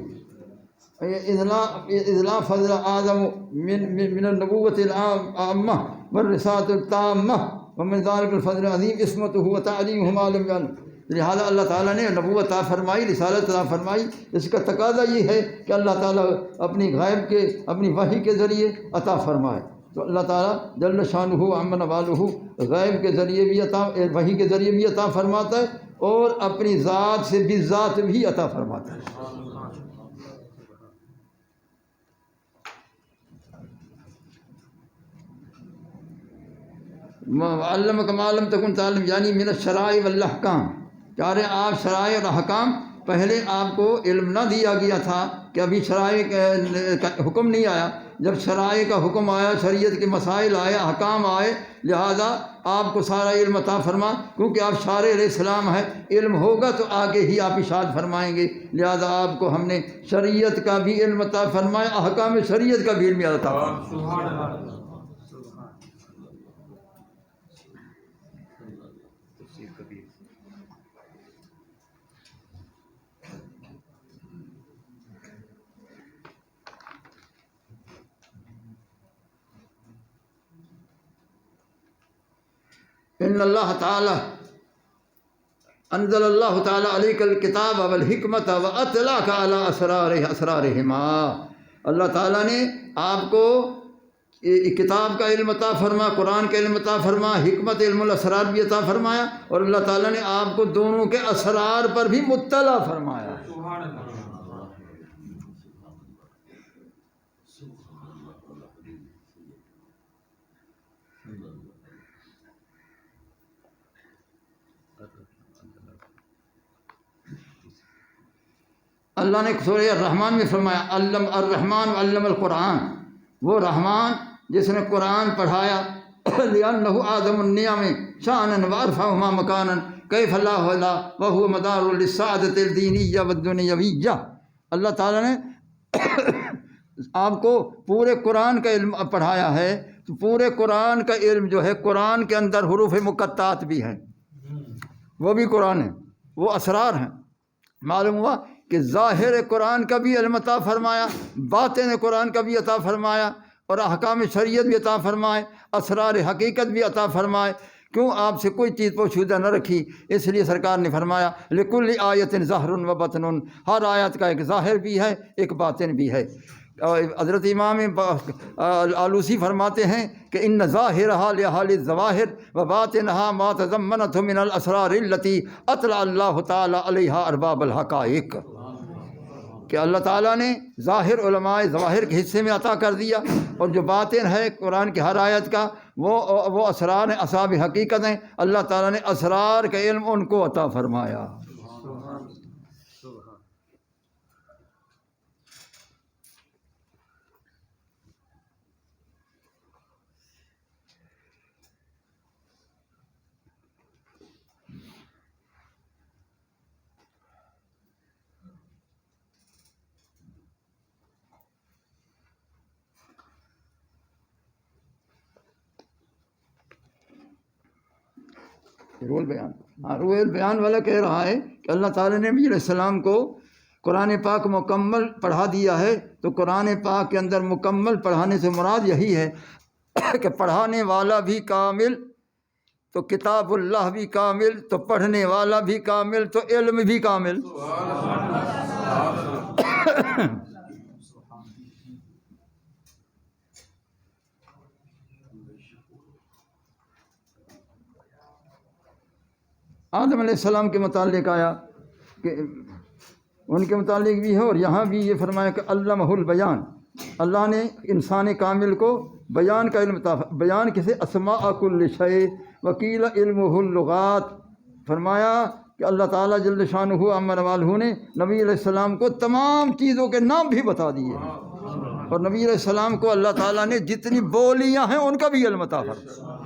Speaker 1: اذ لا فضل اعظم من النبوۃ العامہ والرسالۃ التامہ ومن ذلك الفضل العظیم عصمتہ وتعلیمہ ما لم يعلم۔ لہٰذا اللہ تعالیٰ نے نبوت عطا فرمائی، رسالت عطا فرمائی، اس کا تقاضا یہ ہے کہ اللہ تعالیٰ اپنی غیب کے اپنی وحی کے ذریعے عطا فرمائے۔ تو اللہ تعالیٰ جل شانہ عم نوالہ غیب کے ذریعے بھی وحی کے ذریعے بھی عطا فرماتا ہے اور اپنی ذات سے بالذات بھی عطا فرماتا ہے۔ علمک ما لم تکن تعلم یعنی من الشرائع والاحکام، چارے آپ شرائع اور احکام، پہلے آپ کو علم نہ دیا گیا تھا کہ ابھی شرائع کا حکم نہیں آیا، جب شرائع کا حکم آیا، شریعت کے مسائل آئے، احکام آئے، لہذا آپ کو سارا علم عطا فرما، کیونکہ آپ شارع علیہ السلام ہیں، علم ہوگا تو آگے ہی آپ ارشاد فرمائیں گے، لہذا آپ کو ہم نے شریعت کا بھی علم عطا فرمایا، احکام شریعت کا بھی علم عطا فرمایا۔ ان اللہ تعالیٰ انزل اللہ تعالیٰ علیک الکتاب والحکمت واطلاعک علی اسرارہما، اللہ تعالیٰ نے آپ کو کتاب کا علم عطا فرما، قرآن کا علم عطا فرما، حکمت علم الاسرار بھی عطا فرمایا، اور اللہ تعالیٰ نے آپ کو دونوں کے اسرار پر بھی مطلع فرمایا۔ اللہ نے سورہ الرحمن میں فرمایا علم الرحمن علم القرآن، وہ رحمان جس نے قرآن پڑھایا، لأنہ اعظم النعم شأنا وارفعہما مکانا کیف لا وہو مدار للسعادۃ الدینیہ والدنیویہ۔ اللہ تعالیٰ نے آپ کو پورے قرآن کا علم پڑھایا ہے، تو پورے قرآن کا علم جو ہے، قرآن کے اندر حروف مقطعات بھی ہیں، وہ بھی قرآن ہے، وہ اسرار ہیں۔ معلوم ہوا کہ ظاہر قرآن کا بھی علم عطا فرمایا، باطن قرآن کا بھی عطا فرمایا، اور احکام شریعت بھی عطا فرمائے، اسرار حقیقت بھی عطا فرمائے۔ کیوں آپ سے کوئی چیز پوشیدہ نہ رکھی، اس لیے سرکار نے فرمایا لکل آیت ظاہر و باطن، ہر آیت کا ایک ظاہر بھی ہے، ایک باطن بھی ہے۔ حضرت امام آلوسی فرماتے ہیں کہ ان ظاہرہا لحال الظواہر و باطنہا ما تضمنتہ من الاسرار التی اطلع اللہ تعالی علیہا ارباب الحقائق، کہ اللہ تعالیٰ نے ظاہر علماء ظواہر کے حصے میں عطا کر دیا، اور جو باطن ہے قرآن کی ہر آیت کا وہ اسرار ہیں، اصحاب حقیقت ہیں، اللہ تعالیٰ نے اسرار کا علم ان کو عطا فرمایا۔ روح البیان والا کہہ رہا ہے کہ اللہ تعالیٰ نے نبی علیہ السلام کو قرآن پاک مکمل پڑھا دیا ہے، تو قرآن پاک کے اندر مکمل پڑھانے سے مراد یہی ہے کہ پڑھانے والا بھی کامل تو کتاب اللہ بھی کامل، تو پڑھنے والا بھی کامل تو علم بھی کامل۔ آدم علیہ السلام کے متعلق آیا کہ ان کے متعلق بھی ہے، اور یہاں بھی یہ فرمایا کہ علمہ البیان، اللہ نے انسان کامل کو بیان کا علم عطا، بیان کسے اسماء کل شیء وکیل علمہ اللغات، فرمایا کہ اللہ تعالیٰ جل شانہ عم نوالہ نے نبی علیہ السلام کو تمام چیزوں کے نام بھی بتا دیے، اور نبی علیہ السلام کو اللہ تعالیٰ نے جتنی بولیاں ہیں ان کا بھی علم عطا فرمایا،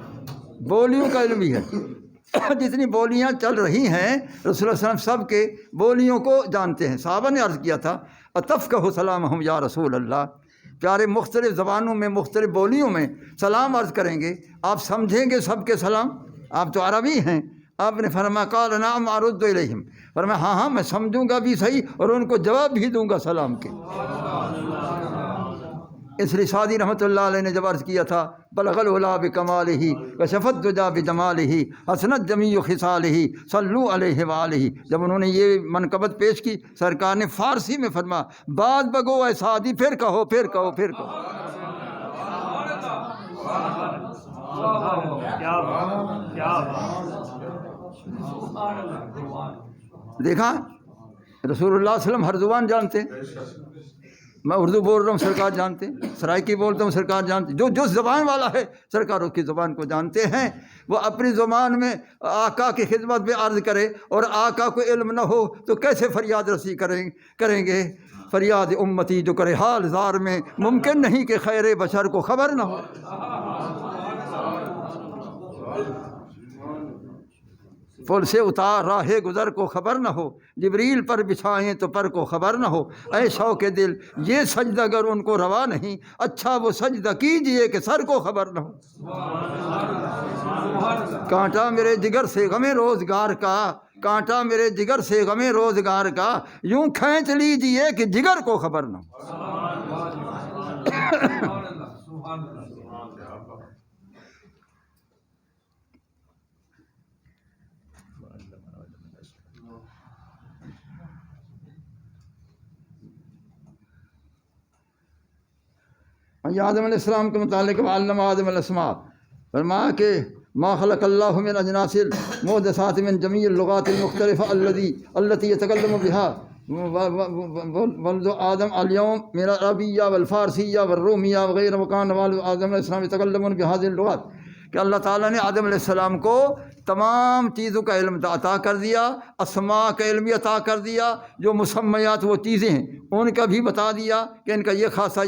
Speaker 1: بولیوں کا علم بھی ہے، جتنی بولیاں چل رہی ہیں رسول اللہ صلی اللہ علیہ وسلم سب کے بولیوں کو جانتے ہیں۔ صحابہ نے عرض کیا تھا اتفقہ سلامہم یا رسول اللہ، پیارے مختلف زبانوں میں مختلف بولیوں میں سلام عرض کریں گے، آپ سمجھیں گے سب کے سلام؟ آپ تو عربی ہیں، آپ نے فرمایا قال نعم ارد الیہم، فرمایا ہاں ہاں میں سمجھوں گا بھی صحیح اور ان کو جواب بھی دوں گا سلام کے۔ اس لیے سعدی رحمۃ اللہ علیہ نے جب عرض کیا تھا بلغ العلا بکمالہ کشف الدجی بدمالہ حسنت جمیع خصالہ صلوا علیہ وآلہ، جب انہوں نے یہ منقبت پیش کی سرکار نے فارسی میں فرمایا بات بگو اے سعدی، پھر کہو پھر کہو پھر کہو۔ دیکھا رسول اللہ صلی اللہ علیہ وسلم ہر زبان جانتے، میں اردو بول رہا ہوں سرکار جانتے، سرائکی بولتا ہوں سرکار جانتے، جو زبان والا ہے سرکار اس کی زبان کو جانتے ہیں۔ وہ اپنی زبان میں آقا کی خدمت میں عرض کرے اور آقا کو علم نہ ہو تو کیسے فریاد رسی کریں گے؟ فریاد امتی جو کرے حال زار میں، ممکن نہیں کہ خیر بشر کو خبر نہ ہو۔ پل سے اتار راہ گزر کو خبر نہ ہو، جبریل پر بچھائیں تو پر کو خبر نہ ہو۔ اے شوق دل یہ سجدہ اگر ان کو روا نہیں، اچھا وہ سجدہ کیجئے کہ سر کو خبر نہ ہو۔ کانٹا میرے جگر سے غم روزگار کا، کانٹا میرے جگر سے غم روزگار کا، یوں کھینچ لیجئے کہ جگر کو خبر نہ ہو۔ آدم علیہ السلام کے متعلق علم آدم الاسماء، فرمایا کہ ما خلق اللہ من اجناس محدثات من جمیع اللغات المختلفہ التي يتكلم بها ولد آدم اليوم من العربیہ والفارسیہ والرومیہ وغیرہ، وکان والد آدم علیہ السلام يتكلمون بهذه اللغات، کہ اللہ تعالیٰ نے آدم علیہ السلام کو تمام چیزوں کا علم عطا کر دیا، اسماء کا علم بھی عطا کر دیا، جو مسمیات وہ چیزیں ہیں ان کا بھی بتا دیا کہ ان کا یہ خاصہ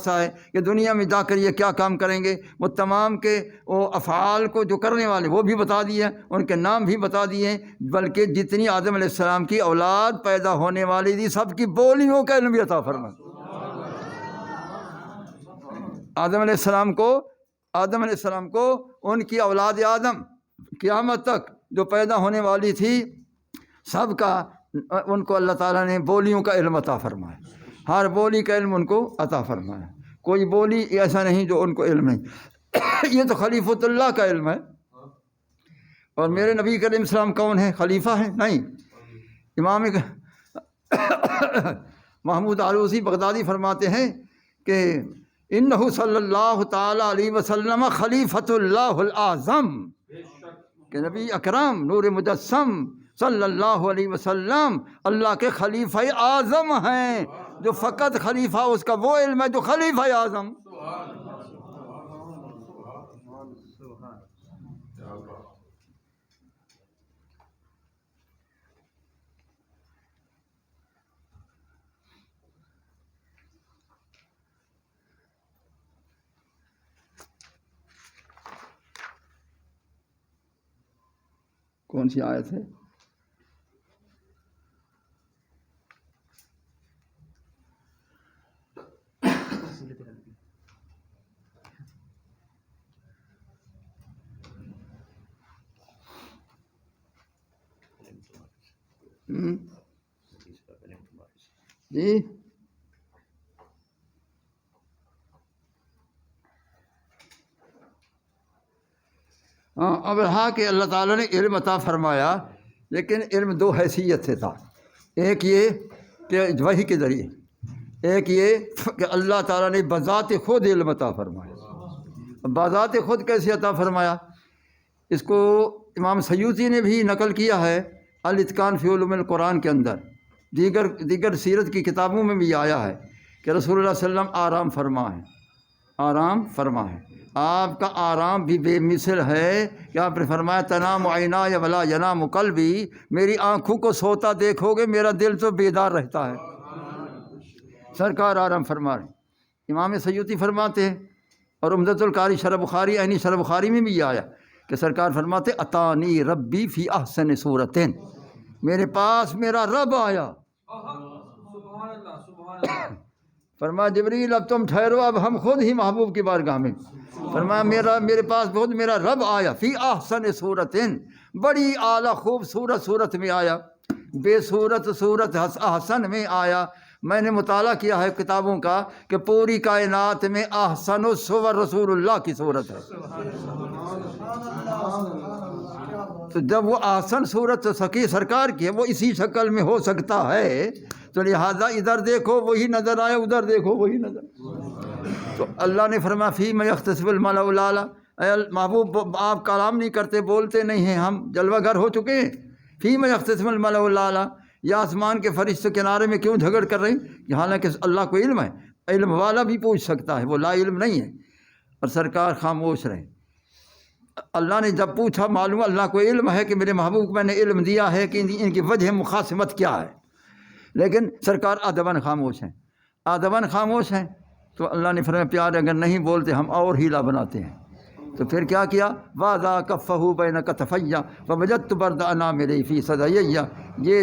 Speaker 1: ہے کہ دنیا میں جا کر یہ کیا کام کریں گے، وہ تمام کے وہ افعال کو جو کرنے والے وہ بھی بتا دیے، ان کے نام بھی بتا دیے، بلکہ جتنی آدم علیہ السلام کی اولاد پیدا ہونے والی تھی سب کی بولیوں کا علم بھی عطا فرمایا۔ آدم علیہ السلام کو ان کی اولاد آدم قیامت تک جو پیدا ہونے والی تھی سب کا ان کو اللہ تعالیٰ نے بولیوں کا علم عطا فرمایا، ہر بولی کا علم ان کو عطا فرمایا، کوئی بولی ایسا نہیں جو ان کو علم نہیں۔ یہ تو خلیفۃ اللہ کا علم ہے، اور میرے نبی کریم السلام کون ہے؟ خلیفہ ہیں؟ نہیں۔ امام محمود آلوسی بغدادی فرماتے ہیں کہ انہ صلی اللہ تعالیٰ علیہ وسلم خلیفۃ اللہ الاعظم، کہ نبی اکرم نور مجسم صلی اللہ علیہ وسلم اللہ کے خلیفہ اعظم ہیں، جو فقط خلیفہ اس کا وہ علم ہے جو خلیفہ اعظم۔ کون سی آیت ہے؟ جی ہاں، اب رہا کہ اللہ تعالیٰ نے علم عطا فرمایا، لیکن علم دو حیثیت سے تھا، ایک یہ کہ وحی کے ذریعے، ایک یہ کہ اللہ تعالیٰ نے بذات خود علم عطا فرمایا۔ بذات خود کیسے عطا فرمایا؟ اس کو امام سیوطی نے بھی نقل کیا ہے الاتقان فی علوم القرآن کے اندر، دیگر سیرت کی کتابوں میں بھی آیا ہے کہ رسول اللہ صلی اللہ علیہ وسلم آرام فرما ہے۔ آپ کا آرام بھی بے مثل ہے کہ آپ نے فرمایا تنام عینای ولا ینام قلبی، میری آنکھوں کو سوتا دیکھو گے میرا دل تو بیدار رہتا ہے۔ سرکار آرام فرما رہے۔ امام سیوطی فرماتے ہیں، اور عمدۃ القاری شرح بخاری، عینی شرح بخاری میں بھی آیا کہ سرکار فرماتے اتانی ربی فی احسن صورت، میرے پاس میرا رب آیا۔ فرمایا جبریل اب تم ٹھہرو، اب ہم خود ہی محبوب کی بارگاہ میں۔ فرمایا میرے پاس خود میرا رب آیا فی احسن صورت، بڑی اعلیٰ خوبصورت صورت میں آیا، بے صورت احسن میں آیا۔ میں نے مطالعہ کیا ہے کتابوں کا کہ پوری کائنات میں احسن الصور رسول اللہ کی صورت ہے۔ تو جب وہ احسن صورت سکی سرکار کی ہے، وہ اسی شکل میں ہو سکتا ہے، تو لہٰذا ادھر دیکھو وہی نظر آئے، ادھر دیکھو وہی نظر۔ تو اللہ نے فرمایا فیم یختصف الملأ الاعلیٰ، اے محبوب آپ کلام نہیں کرتے، بولتے نہیں ہیں، ہم جلوہ گر ہو چکے ہیں۔ فیم یختصف الملأ الاعلیٰ، یا آسمان کے فرشتے کنارے میں کیوں جھگڑ کر رہے ہیں؟ حالانکہ اللہ کو علم ہے، علم والا بھی پوچھ سکتا ہے، وہ لا علم نہیں ہے، اور سرکار خاموش رہے۔ اللہ نے جب پوچھا، معلوم اللہ کو علم ہے کہ میرے محبوب کو میں نے علم دیا ہے کہ ان کی وجہ مخاصمت کیا ہے، لیکن سرکار ادباً خاموش ہیں، ادباً خاموش ہیں۔ تو اللہ نے فرمایا پیارے اگر نہیں بولتے ہم اور ہیلا بناتے ہیں۔ تو پھر کیا کیا؟ وَاضَا كَفَّهُ بَيْنَ كَتَفَيَّ فَوَجَدتُّ بَرْدَ أَنَامِلِهِ فِي صَدَيَّ، یہ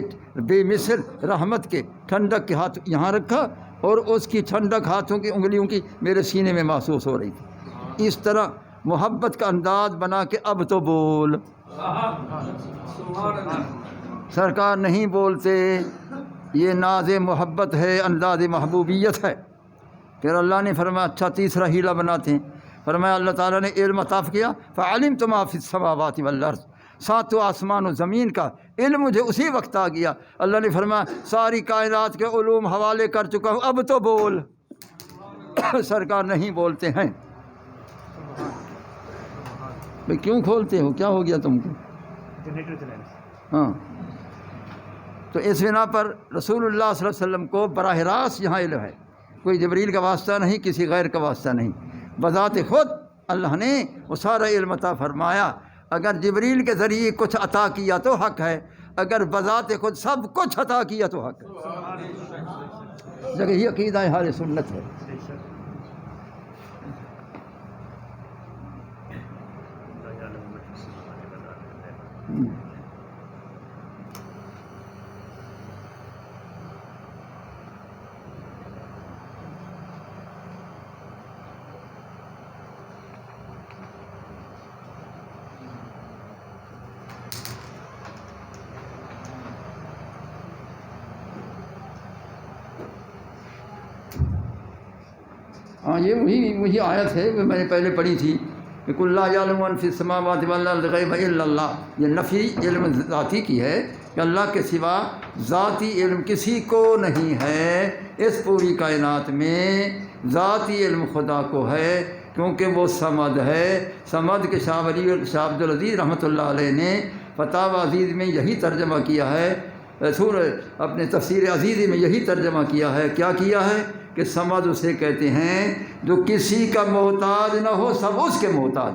Speaker 1: بے مثل رحمت کے ٹھنڈک کے ہاتھ یہاں رکھا اور اس کی ٹھنڈک ہاتھوں کی انگلیوں کی میرے سینے میں محسوس ہو رہی تھی۔ اس طرح محبت کا انداز بنا کے اب تو بول۔ سرکار نہیں بولتے، یہ ناز محبت ہے، انداز محبوبیت ہے۔ پھر اللہ نے فرمایا اچھا تیسرا ہیلا بناتے ہیں۔ فرمایا اللہ تعالیٰ نے علم عطا کیا، فعلمت ما فی السماوات والارض، ساتوں آسمان و زمین کا علم مجھے اسی وقت آ گیا۔ اللہ نے فرمایا ساری کائنات کے علوم حوالے کر چکا ہوں، اب تو بول۔ سرکار نہیں بولتے ہیں۔ بھئی کیوں کھولتے ہو، کیا ہو گیا تم کو؟ ہاں، تو اس بنا پر رسول اللہ صلی اللہ علیہ وسلم کو براہ راست یہاں علم ہے، کوئی جبریل کا واسطہ نہیں، کسی غیر کا واسطہ نہیں، بذات خود اللہ نے وہ سارا علم عطا فرمایا۔ اگر جبریل کے ذریعے کچھ عطا کیا تو حق ہے، اگر بذات خود سب کچھ عطا کیا تو حق ہے۔ جگہ یہ عقیدہ اہل سنت ہے۔ ہاں یہ وہی آیت ہے وہ میں نے پہلے پڑھی تھی کہ قُل لَا يَعْلَمُ مَن فِي السَّمَاوَاتِ وَالْأَرْضِ الْغَيْبَ إِلَّا اللَّهُ، یہ نفی علم ذاتی کی ہے کہ اللہ کے سوا ذاتی علم کسی کو نہیں ہے۔ اس پوری کائنات میں ذاتی علم خدا کو ہے، کیونکہ وہ صمد ہے۔ صمد کے شاہ عبد العزیز رحمۃ اللہ علیہ نے فتاوی عزیز میں یہی ترجمہ کیا ہے، اپنے تفسیر عزیزی میں یہی ترجمہ کیا ہے۔ کیا کیا ہے کہ صمد اسے کہتے ہیں جو کسی کا محتاج نہ ہو، سب اس کے محتاج۔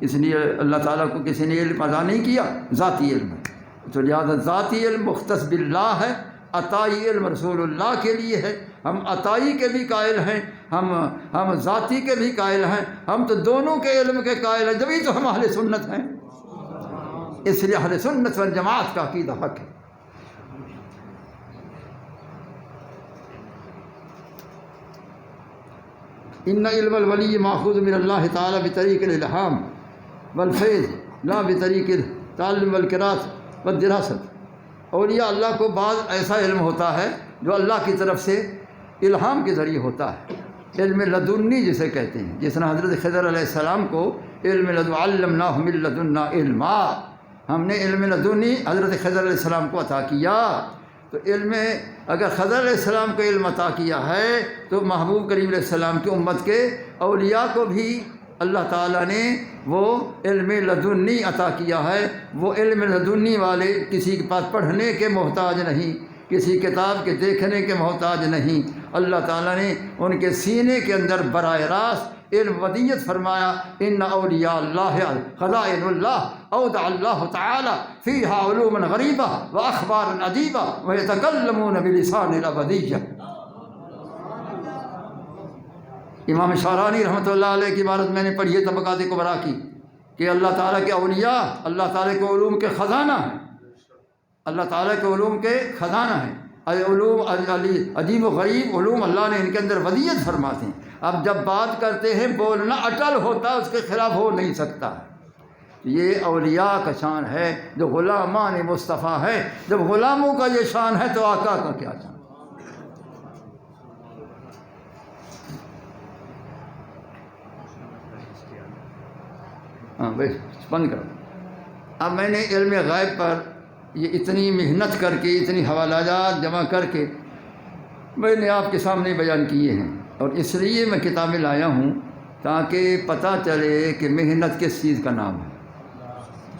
Speaker 1: اس لیے اللہ تعالیٰ کو کسی نے علم عطا نہیں کیا، ذاتی علم ہے، تو لہٰذا ذاتی علم مختص باللہ ہے، عطائی علم رسول اللہ کے لیے ہے۔ ہم عطائی کے بھی قائل ہیں، ہم ذاتی کے بھی قائل ہیں، ہم تو دونوں کے علم کے قائل ہیں، جبھی تو ہم اہل سنت ہیں۔ اس لیے اہل سنت والجماعت کا عقیدہ حق ہے۔ ان علم الولی ماخوذ من اللہ تعالیٰ بطریق الالہام والفیض لا بطریق التعلم والقراءۃ والدراست۔ اولیاء اللہ کو بعض ایسا علم ہوتا ہے جو اللہ کی طرف سے الہام کے ذریعے ہوتا ہے، علم لدنی جسے کہتے ہیں، جس طرح حضرت خضر علیہ السلام کو علم علمناہ من لدنا علما، ہم نے علم لدنی حضرت خضر علیہ السلام کو عطا کیا۔ تو علم اگر خضر علیہ السلام کو علم عطا کیا ہے تو محبوب کریم علیہ السلام کی امت کے اولیاء کو بھی اللہ تعالیٰ نے وہ علم لدنی عطا کیا ہے۔ وہ علم لدنی والے کسی کے پاس پڑھنے کے محتاج نہیں، کسی کتاب کے دیکھنے کے محتاج نہیں۔ اللہ تعالیٰ نے ان کے سینے کے اندر براہ راست علم ودیت فرمایا، ان اولیاء اللہ خزائن اللہ اودع اللہ تعالی فیہا علوما غریبہ واخبارا عجیبہ ویتکلمون بلسان الابدیہ۔ امام شعرانی رحمۃ اللہ علیہ کی عبارت میں نے پڑھی ہے طبقات کبریٰ کی کہ اللہ تعالیٰ کے اولیاء اللہ تعالیٰ کے علوم کے خزانہ ہیں، اللہ تعالیٰ کے علوم کے خزانہ ہیں، علوم عجیب و غریب علوم اللہ نے ان کے اندر ودیت فرماتے ہیں۔ اب جب بات کرتے ہیں بولنا اٹل ہوتا ہے، اس کے خلاف ہو نہیں سکتا۔ یہ اولیاء کا شان ہے جو غلامان مصطفیٰ ہے۔ جب غلاموں کا یہ شان ہے تو آقا کا کیا شان؟ ہاں بھائی بند کرو۔ اب میں نے علم غیب پر یہ اتنی محنت کر کے، اتنی حوالہ جات جمع کر کے میں نے آپ کے سامنے بیان کیے ہیں، اور اس لیے میں کتابیں لایا ہوں تاکہ پتہ چلے کہ محنت کس چیز کا نام ہے۔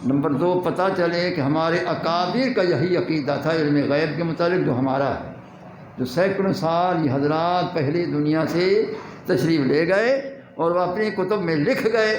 Speaker 1: نمبر 2، پتہ چلے کہ ہمارے اکابر کا یہی عقیدہ تھا علم غیب کے متعلق جو ہمارا ہے، جو سینکڑوں سال یہ حضرات پہلی دنیا سے تشریف لے گئے اور وہ اپنی کتب میں لکھ گئے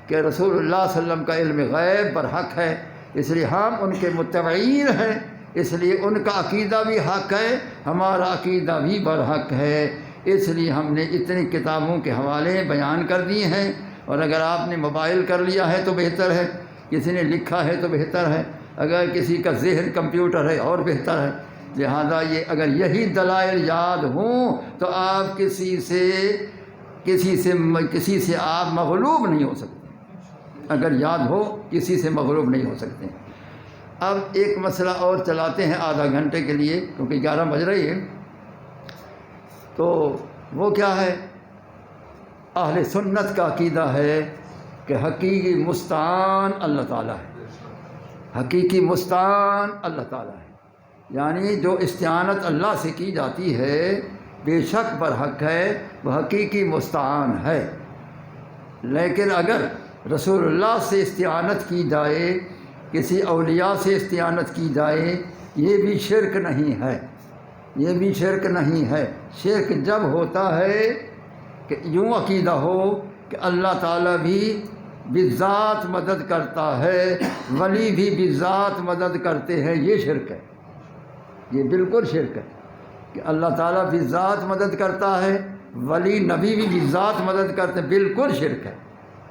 Speaker 1: کہ رسول اللہ صلی اللہ علیہ وسلم کا علم غیب پر حق ہے، اس لیے ہم ان کے متبعین ہیں، اس لیے ان کا عقیدہ بھی حق ہے، ہمارا عقیدہ بھی برحق ہے۔ اس لیے ہم نے اتنی کتابوں کے حوالے بیان کر دیے ہیں، اور اگر آپ نے موبائل کر لیا ہے تو بہتر ہے، کسی نے لکھا ہے تو بہتر ہے، اگر کسی کا ذہن کمپیوٹر ہے اور بہتر ہے۔ لہذا یہ اگر یہی دلائل یاد ہوں تو آپ کسی سے آپ مغلوب نہیں ہو سکتے، اگر یاد ہو کسی سے مغلوب نہیں ہو سکتے۔ اب ایک مسئلہ اور چلاتے ہیں آدھا گھنٹے کے لیے، کیونکہ 11 بج رہی ہے، تو وہ کیا ہے؟ اہل سنت کا عقیدہ ہے کہ حقیقی مستعان اللہ تعالیٰ ہے، حقیقی مستعان اللہ تعالیٰ ہے، یعنی جو استعانت اللہ سے کی جاتی ہے بے شک برحق ہے، وہ حقیقی مستعان ہے۔ لیکن اگر رسول اللہ سے استعانت کی جائے، کسی اولیاء سے استعانت کی جائے، یہ بھی شرک نہیں ہے، یہ بھی شرک نہیں ہے۔ شرک جب ہوتا ہے کہ یوں عقیدہ ہو کہ اللہ تعالیٰ بھی بذات مدد کرتا ہے، ولی بھی بذات مدد کرتے ہیں، یہ شرک ہے، یہ بالکل شرک ہے کہ اللہ تعالیٰ بذات مدد کرتا ہے، ولی نبی بھی بذات مدد کرتے ہیں، بالکل شرک ہے،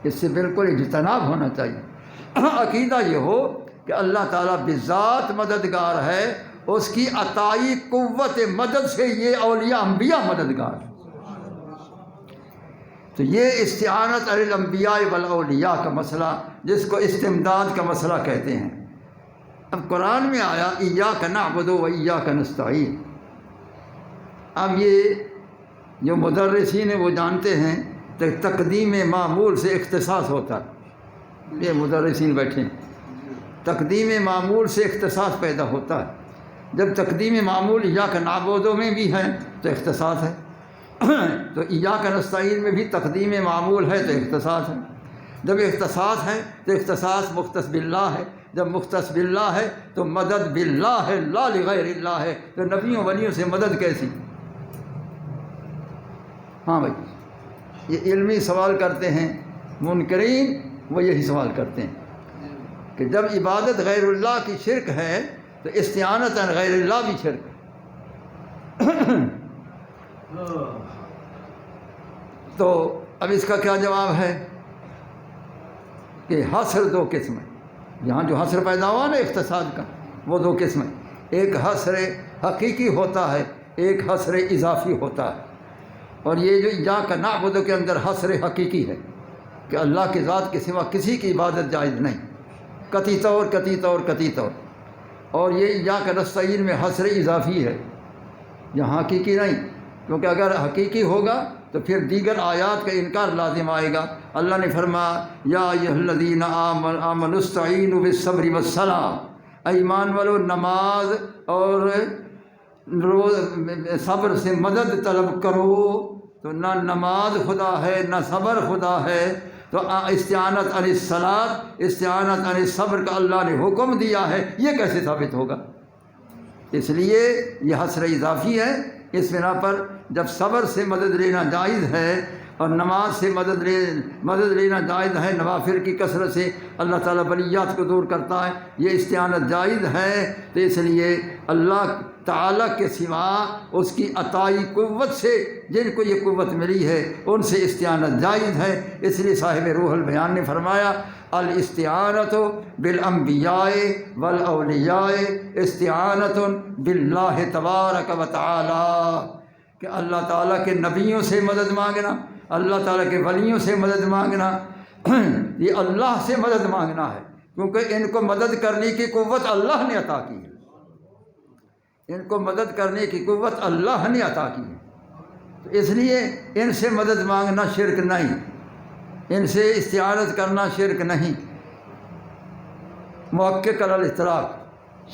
Speaker 1: اس سے بالکل اجتناب ہونا چاہیے۔ عقیدہ یہ ہو کہ اللہ تعالیٰ بذات مددگار ہے، اس کی عطائی قوت مدد سے یہ اولیاء انبیاء مددگار ہیں۔ تو یہ استعانت علی الانبیاء والاولیاء کا مسئلہ، جس کو استمداد کا مسئلہ کہتے ہیں۔ اب قرآن میں آیا ایاک نعبد و ایاک نستعین۔ اب یہ جو مدرسین ہیں وہ جانتے ہیں کہ تقدیم معمول سے اختصاص ہوتا ہے، یہ مدرسین بیٹھے ہیں، تقدیم معمول سے اختصاص پیدا ہوتا ہے۔ جب تقدیم معمول ایاک نعبد میں بھی ہے تو اختصاص ہے، تو ایاک نستعین میں بھی تقدیم معمول ہے تو اختصاص ہے۔ جب اختصاص ہے تو اختصاص مختص باللہ ہے، جب مختص باللہ ہے تو مدد باللہ ہے، لا لغیر اللہ ہے، تو نبیوں ولیوں سے مدد کیسی؟ ہاں بھائی، یہ علمی سوال کرتے ہیں منکرین، وہ یہی سوال کرتے ہیں کہ جب عبادت غیر اللہ کی شرک ہے تو استعانت عن غیر اللہ بھی شرک ہے۔ تو اب اس کا کیا جواب ہے کہ حصر دو قسم ہے، یہاں جو حصر پیدا ہوا نا اختصاص کا، وہ دو قسم ہے، ایک حصر حقیقی ہوتا ہے، ایک حصر اضافی ہوتا ہے۔ اور یہ جو ایاک نعبد کے اندر حصر حقیقی ہے کہ اللہ کے ذات کے سوا کسی کی عبادت جائز نہیں، قطعی طور قطعی طور قطعی طور۔ اور یہ ایاک نستعین میں حصر اضافی ہے، یہاں حقیقی نہیں، کیونکہ اگر حقیقی ہوگا تو پھر دیگر آیات کا انکار لازم آئے گا۔ اللہ نے فرمایا یا ایھا الذین آمنوا استعینوا بالصبر والصلاۃ، ایمان والو نماز اور صبر سے مدد طلب کرو۔ تو نہ نماز خدا ہے نہ صبر خدا ہے، تو استعانت علی الصلاۃ، استعانت علی الصبر کا اللہ نے حکم دیا ہے، یہ کیسے ثابت ہوگا؟ اس لیے یہ حصر اضافی ہے۔ اس بنا پر جب صبر سے مدد لینا جائز ہے اور نماز سے مدد لینا جائز ہے، نوافل کی کثرت سے اللہ تعالیٰ بلیات کو دور کرتا ہے، یہ استعانت جائز ہے، تو اس لیے اللہ تعالیٰ کے سوا اس کی عطائی قوت سے جن کو یہ قوت ملی ہے ان سے استعانت جائز ہے۔ اس لیے صاحب روح البیان نے فرمایا الاستعانت بالانبیاء والاولیاء استعانت باللہ تبارک و تعالی، کہ اللہ تعالیٰ کے نبیوں سے مدد مانگنا، اللہ تعالیٰ کے ولیوں سے مدد مانگنا، یہ اللہ سے مدد مانگنا ہے، کیونکہ ان کو مدد کرنے کی قوت اللہ نے عطا کی ہے، ان کو مدد کرنے کی قوت اللہ نے عطا کی ہے۔ تو اس لیے ان سے مدد مانگنا شرک نہیں، ان سے استعانت کرنا شرک نہیں۔ محقق علی الاطلاق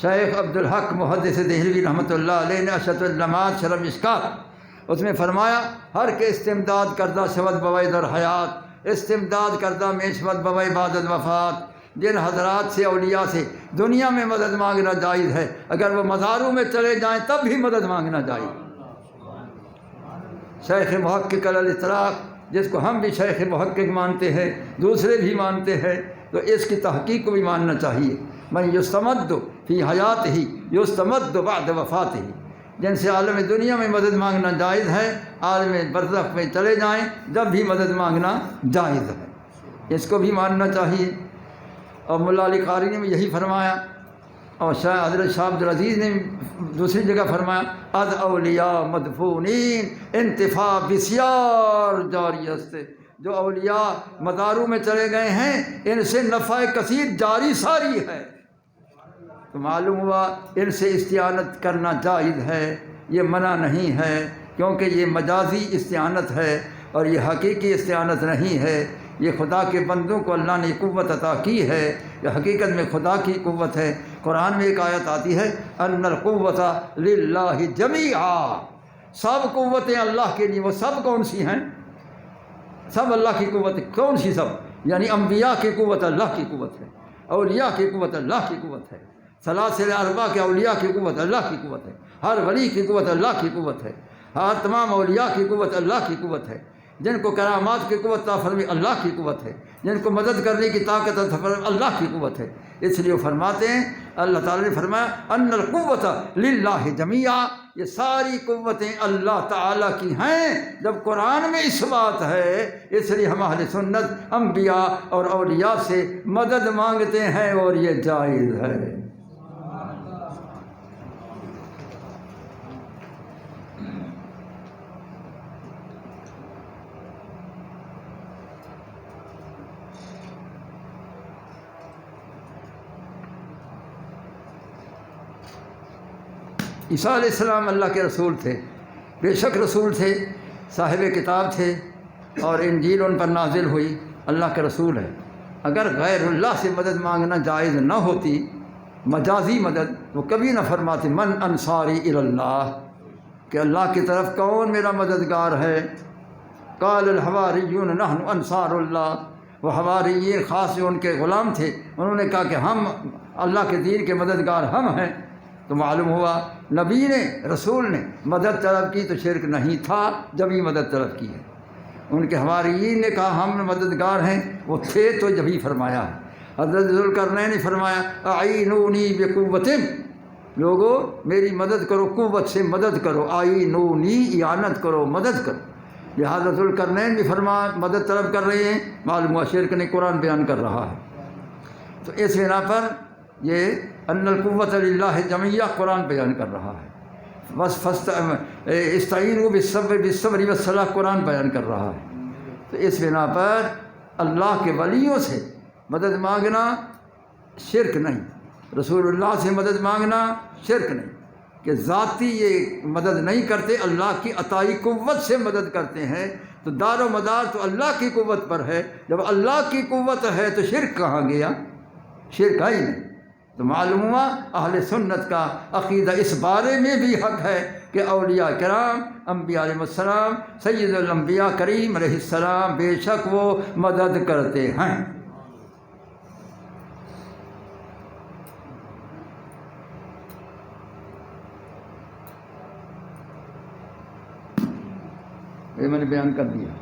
Speaker 1: شیخ عبدالحق محدث دہلوی رحمۃ اللہ علیہ نے اشرف اللمعات شرح مشکات اس میں فرمایا، ہر کے استمداد کردہ شود بوائے در حیات، استمداد کردہ میں شود بوائے بعد وفات۔ جن حضرات سے اولیاء سے دنیا میں مدد مانگنا جائز ہے، اگر وہ مزاروں میں چلے جائیں تب بھی مدد مانگنا جائز۔ شیخ محقق علی الاطلاق، جس کو ہم بھی شیخ محقق مانتے ہیں، دوسرے بھی مانتے ہیں، تو اس کی تحقیق کو بھی ماننا چاہیے۔ من یستمد فی حیات ہی یستمد بعد وفات ہی، جن سے عالم دنیا میں مدد مانگنا جائز ہے، عالم برزخ میں چلے جائیں جب بھی مدد مانگنا جائز ہے، اس کو بھی ماننا چاہیے۔ اور مولا علی قاری نے بھی یہی فرمایا، اور حضرت شاہ عبدالعزیز نے دوسری جگہ فرمایا، از اولیاء مدفونین انتفاع بسیار جاری است، جو اولیاء مزاروں میں چلے گئے ہیں ان سے نفع کثیر جاری ساری ہے۔ تو معلوم ہوا ان سے استعانت کرنا جائز ہے، یہ منع نہیں ہے، کیونکہ یہ مجازی استعانت ہے اور یہ حقیقی استعانت نہیں ہے۔ یہ خدا کے بندوں کو اللہ نے قوت عطا کی ہے، یہ حقیقت میں خدا کی قوت ہے۔ قرآن میں ایک آیت آتی ہے، ان القوت للہ جمیعا، سب قوتیں اللہ کے لیے۔ وہ سب کون سی ہیں؟ سب اللہ کی قوت۔ کون سی سب؟ یعنی انبیاء کی قوت اللہ کی قوت ہے، اولیاء کی قوت اللہ کی قوت ہے، سلاسل اربع کے اولیاء کی قوت اللہ کی قوت ہے، ہر ولی کی قوت اللہ کی قوت ہے، ہر تمام اولیاء کی قوت اللہ کی قوت ہے۔ جن کو کرامات کی قوت عطا فرمائی اللہ کی قوت ہے، جن کو مدد کرنے کی طاقت عطا فرمائی اللہ کی قوت ہے۔ اس لیے وہ فرماتے ہیں، اللہ تعالیٰ نے فرمایا ان القوت للہ جمیعا، یہ ساری قوتیں اللہ تعالیٰ کی ہیں۔ جب قرآن میں اس بات ہے، اس لیے ہم اہل سنت انبیاء اور اولیاء سے مدد مانگتے ہیں اور یہ جائز ہے۔ عیسیٰ علیہ السلام اللہ کے رسول تھے، بے شک رسول تھے، صاحب کتاب تھے، اور انجیل ان پر نازل ہوئی، اللہ کے رسول ہے۔ اگر غیر اللہ سے مدد مانگنا جائز نہ ہوتی، مجازی مدد، وہ کبھی نہ فرماتے من انصاری الی اللہ، کہ اللہ کی طرف کون میرا مددگار ہے۔ قال الحواریون نحن انصار اللہ، وہ حواریین خاص جو ان کے غلام تھے، انہوں نے کہا کہ ہم اللہ کے دین کے مددگار ہم ہیں۔ تو معلوم ہوا نبی نے، رسول نے مدد طلب کی تو شرک نہیں تھا، جب ہی مدد طلب کی ہے۔ ان کے حواریین نے کہا ہم مددگار ہیں، وہ تھے تو جب ہی فرمایا ہے۔ حضرت ذوالقرنین نے فرمایا اعینونی بقوت، لوگو میری مدد کرو، قوت سے مدد کرو، اعینونی اعانت کرو، مدد کرو۔ لہٰذا ذوالقرنین بھی فرمایا مدد طلب کر رہے ہیں، معلوم ہوا شرک نے قرآن بیان کر رہا ہے۔ تو اس بنا پر یہ ان القوت للہ جمیعا قرآن بیان کر رہا ہے، بس استعینوا بالصبر والصلاۃ قرآن بیان کر رہا ہے۔ تو اس بنا پر اللہ کے ولیوں سے مدد مانگنا شرک نہیں، رسول اللہ سے مدد مانگنا شرک نہیں، کہ ذاتی یہ مدد نہیں کرتے، اللہ کی عطائی قوت سے مدد کرتے ہیں۔ تو دار و مدار تو اللہ کی قوت پر ہے، جب اللہ کی قوت ہے تو شرک کہاں گیا؟ شرک ہی نہیں۔ تو معلوم ہوا اہل سنت کا عقیدہ اس بارے میں بھی حق ہے کہ اولیاء کرام، انبیاء علیہ السلام، سید الانبیاء کریم علیہ السلام بے شک وہ مدد کرتے ہیں۔ یہ میں نے بیان کر دیا۔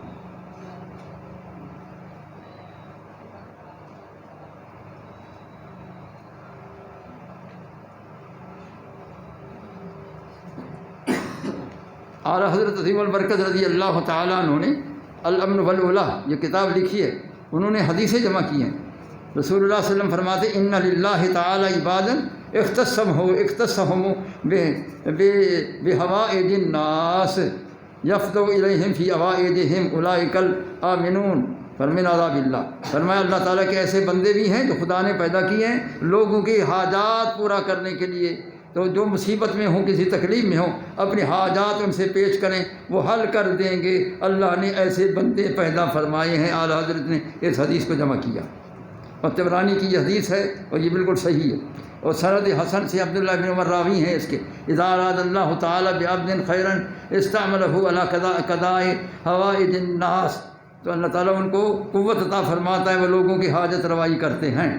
Speaker 1: اور حضرت عظیم البرکت رضی اللہ تعالیٰ عنہ نے الامن والولا یہ کتاب لکھی ہے، انہوں نے حدیثیں جمع کی ہیں۔ رسول اللہ صلی اللہ علیہ وسلم فرماتے ان للہ تعالیٰ عبادا اختصهم بحوائج الناس یفضوا الیہم فی اوائجہم اولئک الآمنون فرمین عذاب اللہ، فرمایا اللہ تعالیٰ کے ایسے بندے بھی ہیں جو خدا نے پیدا کیے ہیں لوگوں کی حاجات پورا کرنے کے لیے، تو جو مصیبت میں ہوں، کسی تکلیف میں ہوں، اپنی حاجات ان سے پیش کریں، وہ حل کر دیں گے۔ اللہ نے ایسے بندے پیدا فرمائے ہیں۔ اعلیٰ حضرت نے اس حدیث کو جمع کیا، اور طبرانی کی یہ حدیث ہے اور یہ بالکل صحیح ہے، اور سند حسن سے عبداللہ بن عمر راوی ہیں اس کے، اذا اراد اللہ تعالیٰ بعبد خیرا استعملہ علی قضاء حوائج الناس، تو اللہ تعالیٰ ان کو قوت عطا فرماتا ہے، وہ لوگوں کی حاجت روائی کرتے ہیں۔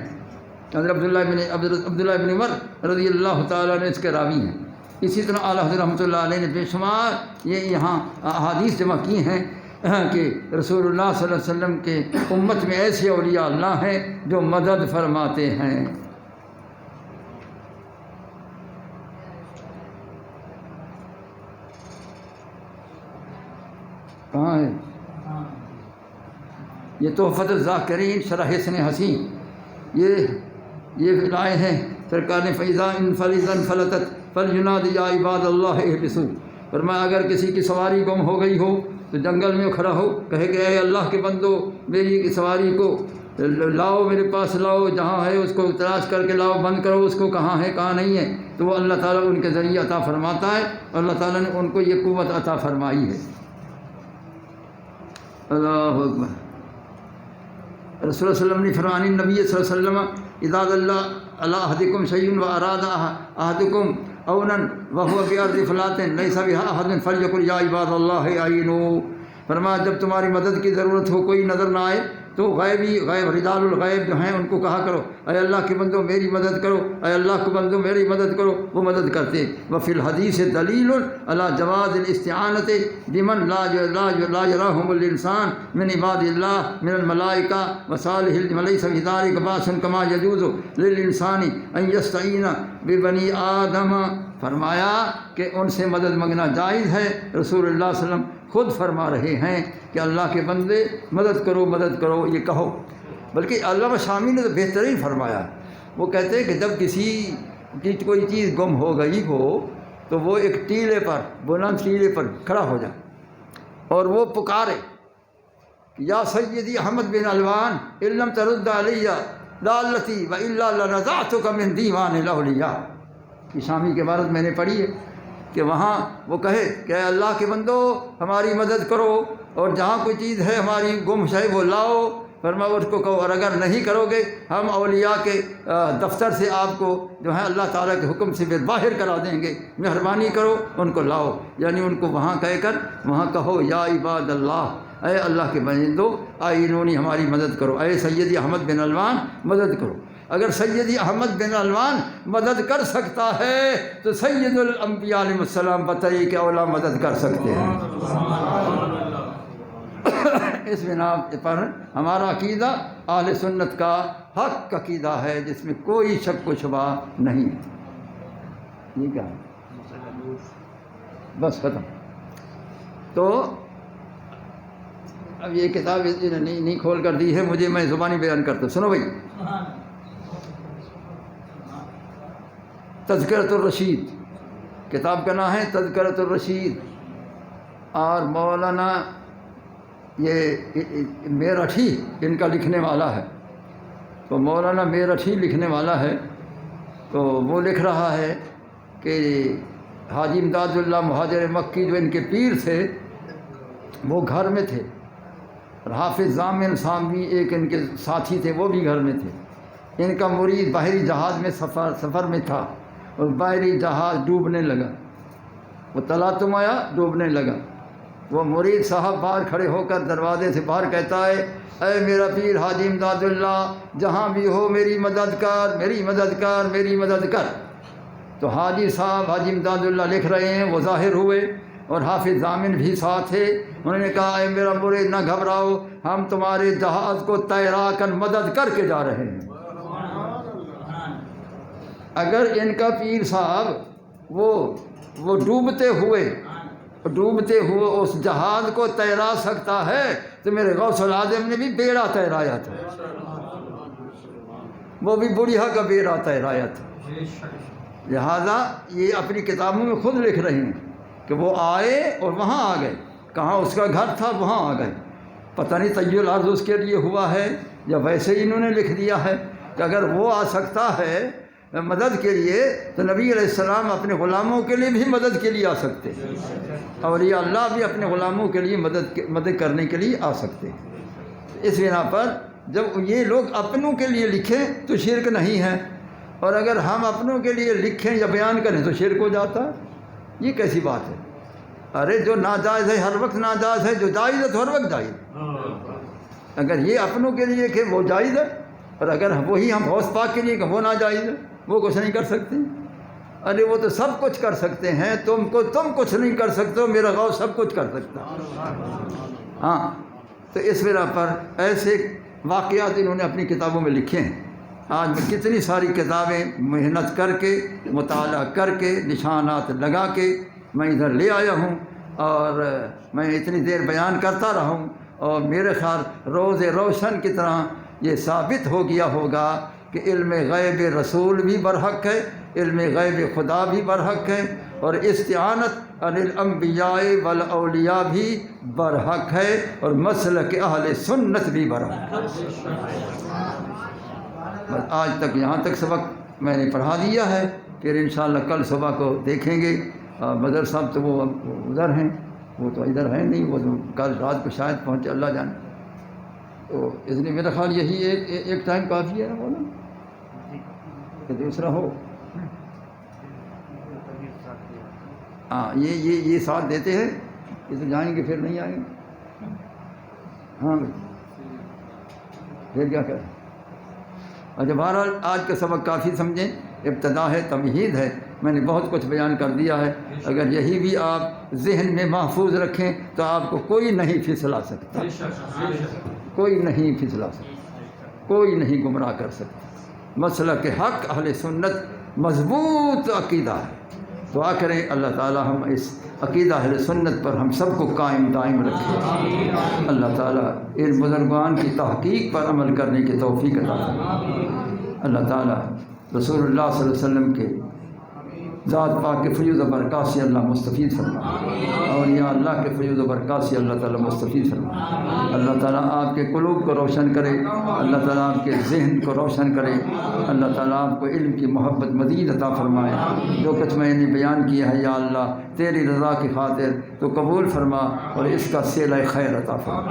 Speaker 1: حضرت عبداللہ بن عمر رضی اللہ تعالیٰ نے اس کے راوی ہیں۔ اسی طرح اعلیٰ حضرت رحمۃ اللہ علیہ نے بے شمار یہ یہاں احادیث جمع کی ہیں کہ رسول اللہ صلی اللہ علیہ وسلم کے امت میں ایسے اولیاء اللہ ہیں جو مدد فرماتے ہیں۔ کہاں ہے یہ تحفۃ الذاکرین شرح حسن حسین، یہ لائے ہیں سرکار نے، فیضا فلتت فلیناد یا عباد اللہ احبسوا، فرمایا اگر کسی کی سواری گم ہو گئی ہو تو جنگل میں کھڑا ہو، کہے کہ اے اللہ کے بندو میری سواری کو لاؤ، میرے پاس لاؤ، جہاں ہے اس کو تلاش کر کے لاؤ، بند کرو اس کو، کہاں ہے کہاں نہیں ہے، تو وہ اللہ تعالیٰ ان کے ذریعے عطا فرماتا ہے، اور اللہ تعالیٰ نے ان کو یہ قوت عطا فرمائی ہے۔ اللہ اکبر۔ رسول اللہ صلی اللہ علیہ وسلم نے فرمایا، نبی صلی اللہ علیہ وسلم اذا دل علی احدکم شیء واراد احدکم اونا وهو بارض فلات لیس بها احد فلیقل یا عباد اللہ اعینوا، فرمایا جب تمہاری مدد کی ضرورت ہو، کوئی نظر نہ آئے، تو غیب رجال الغیب جو ہیں ان کو کہا کرو اے اللہ کے بندو میری مدد کرو، اے اللہ کے بندو میری مدد کرو، وہ مدد کرتے۔ وفی الحدیث دلیل علی جواز الاستعانۃ بمن لا یراہم الانسان من عباد اللہ من الملائکہ وصالح وليس في ذلك باس كما يجوز للانسان ان يستعین ببنی آدم، فرمایا کہ ان سے مدد منگنا جائز ہے۔ رسول اللہ صلی اللہ علیہ وسلم خود فرما رہے ہیں کہ اللہ کے بندے مدد کرو مدد کرو، یہ کہو۔ بلکہ علامہ شامی نے تو بہترین فرمایا، وہ کہتے ہیں کہ جب کسی کی کوئی چیز گم ہو گئی ہو تو وہ ایک ٹیلے پر، بلند ٹیلے پر کھڑا ہو جائے اور وہ پکارے یا سیدی احمد بن الوان ان لم ترد علی ضالتی والا لنزعتک من دیوان الاولیاء، یہ شامی کی عبارت میں نے پڑھی ہے کہ وہاں وہ کہے کہ اے اللہ کے بندو ہماری مدد کرو، اور جہاں کوئی چیز ہے ہماری گم ہے وہ لاؤ، فرمایا اس کو کہو، اور اگر نہیں کرو گے ہم اولیاء کے دفتر سے آپ کو جو ہے اللہ تعالیٰ کے حکم سے باہر کرا دیں گے، مہربانی کرو ان کو لاؤ، یعنی ان کو وہاں کہہ کر وہاں کہو یا عباد اللہ، اے اللہ کے بندو آئینونی ہماری مدد کرو، اے سیدی احمد بن الوان مدد کرو۔ اگر سیدی احمد بن الوان مدد کر سکتا ہے تو سید الانبیاء علیہ السلام بتائیے کہ اولا مدد کر سکتے ہیں۔ اس بنا پر ہمارا عقیدہ اہل سنت کا حق عقیدہ ہے، جس میں کوئی شک و شبہ نہیں ہے۔ یہ کیا ہے؟ بس ختم۔ تو اب یہ کتاب نہیں کھول کر دی ہے مجھے، میں زبانی بیان کرتا ہوں، سنو بھائی۔ تذکرۃ الرشید کتاب کا نام ہے، تذکرۃ الرشید، اور مولانا یہ میرٹھی ان کا لکھنے والا ہے، تو مولانا میرٹھی لکھنے والا ہے، تو وہ لکھ رہا ہے کہ حاجی امداد اللہ مہاجر مکی جو ان کے پیر تھے وہ گھر میں تھے، اور حافظ ضامن ساموی ایک ان کے ساتھی تھے وہ بھی گھر میں تھے۔ ان کا مرید بحری جہاز میں سفر میں تھا، اور بحری جہاز ڈوبنے لگا، وہ تلاطم آیا ڈوبنے لگا، وہ مرید صاحب باہر کھڑے ہو کر دروازے سے باہر کہتا ہے اے میرا پیر حاجی امداد اللہ جہاں بھی ہو میری مدد کر، میری مدد کر، میری مدد کر۔ تو حاجی صاحب حاجی امداد اللہ لکھ رہے ہیں، وہ ظاہر ہوئے، اور حافظ ضامن بھی ساتھ تھے، انہوں نے کہا اے میرا مرید نہ گھبراؤ، ہم تمہارے جہاز کو تیرا کر مدد کر کے جا رہے ہیں۔ اگر ان کا پیر صاحب وہ ڈوبتے ہوئے اس جہاز کو تیرا سکتا ہے تو میرے غوث العظم نے بھی بیڑا تیرایا تھا، وہ بھی بڑھیا کا بیڑا تیرایا تھا۔ لہذا یہ اپنی کتابوں میں خود لکھ رہے ہیں کہ وہ آئے اور وہاں آ گئے، کہاں اس کا گھر تھا وہاں آ گئے، پتہ نہیں طی العرض اس کے لیے ہوا ہے یا ویسے ہی انہوں نے لکھ دیا ہے کہ اگر وہ آ سکتا ہے مدد کے لیے تو نبی علیہ السلام اپنے غلاموں کے لیے بھی مدد کے لیے آ سکتے ہیں، اولیاء اللہ بھی اپنے غلاموں کے لیے مدد کرنے کے لیے آ سکتے ہیں۔ اس بنا پر جب یہ لوگ اپنوں کے لیے لکھیں تو شرک نہیں ہے، اور اگر ہم اپنوں کے لیے لکھیں یا بیان کریں تو شرک ہو جاتا ہے۔ یہ کیسی بات ہے؟ ارے جو ناجائز ہے ہر وقت ناجائز ہے، جو جائز ہے تو ہر وقت جائز ہے۔ اگر یہ اپنوں کے لیے کہ وہ جائز ہے، اور اگر وہی ہم غوث پاک کے لیے کہ وہ ناجائز ہے، وہ کچھ نہیں کر سکتے۔ ارے وہ تو سب کچھ کر سکتے ہیں، تم کچھ نہیں کر سکتے ہو، میرا غوث سب کچھ کر سکتا ہے۔ ہاں، تو اس بنا پر ایسے واقعات انہوں نے اپنی کتابوں میں لکھے ہیں۔ آج میں کتنی ساری کتابیں محنت کر کے، مطالعہ کر کے، نشانات لگا کے میں ادھر لے آیا ہوں، اور میں اتنی دیر بیان کرتا رہا ہوں، اور میرے خیال روز روشن کی طرح یہ ثابت ہو گیا ہوگا کہ علم غیب رسول بھی برحق ہے، علم غیب خدا بھی برحق ہے، اور استعانت عن الانبیاء والاولیاء بھی برحق ہے، اور مسلک اہل سنت بھی برحق ہے۔ بس آج تک یہاں تک سبق میں نے پڑھا دیا ہے، پھر انشاءاللہ کل صبح کو دیکھیں گے۔ بدر صاحب تو وہ ادھر ہیں، وہ تو ادھر ہیں نہیں، وہ تو کل رات کو شاید پہنچے، اللہ جانے۔ تو اس لیے میرا خیال یہی ایک ٹائم کافی ہے نا، وہ نا کہ دوسرا ہو۔ ہاں، یہ ساتھ دیتے ہیں، یہ تو جائیں گے پھر نہیں آئیں گے۔ ہاں پھر کیا کریں؟ اچھا، بہرحال آج کا سبق کافی سمجھیں، ابتدا ہے، تمہید ہے، میں نے بہت کچھ بیان کر دیا ہے۔ اگر یہی بھی آپ ذہن میں محفوظ رکھیں تو آپ کو کوئی نہیں پھسلا سکتا، کوئی نہیں پھسلا سکتا، کوئی نہیں گمراہ کر سکتا۔ مسلک حق اہل سنت مضبوط عقیدہ ہے۔ دعا کریں اللہ تعالی ہم اس عقیدہ اہل سنت پر ہم سب کو قائم دائم رکھے۔ اللہ تعالیٰ ان بزرگان کی تحقیق پر عمل کرنے کی توفیق عطا فرمائے۔ اللہ تعالیٰ رسول اللہ صلی اللہ علیہ وسلم کے ذات پاک کے فیض و برکات سے اللہ مستفید فرمائے، اور یا اللہ کے فیض و برکات سے اللہ تعالیٰ مستفید فرمائے۔ اللہ تعالیٰ آپ کے قلوب کو روشن کرے، اللہ تعالیٰ آپ کے ذہن کو روشن کرے، اللہ تعالیٰ آپ کو علم کی محبت مزید عطا فرمائے۔ جو کچھ میں نے بیان کیا ہے یا اللہ تیری رضا کی خاطر تو قبول فرما، اور اس کا صلہ خیر عطا فرما۔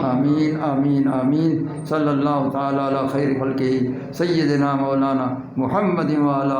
Speaker 1: آمین آمین آمین۔ صلی اللہ تعالیٰ علی خیر خلقہ سیدنا مولانا محمد وعلی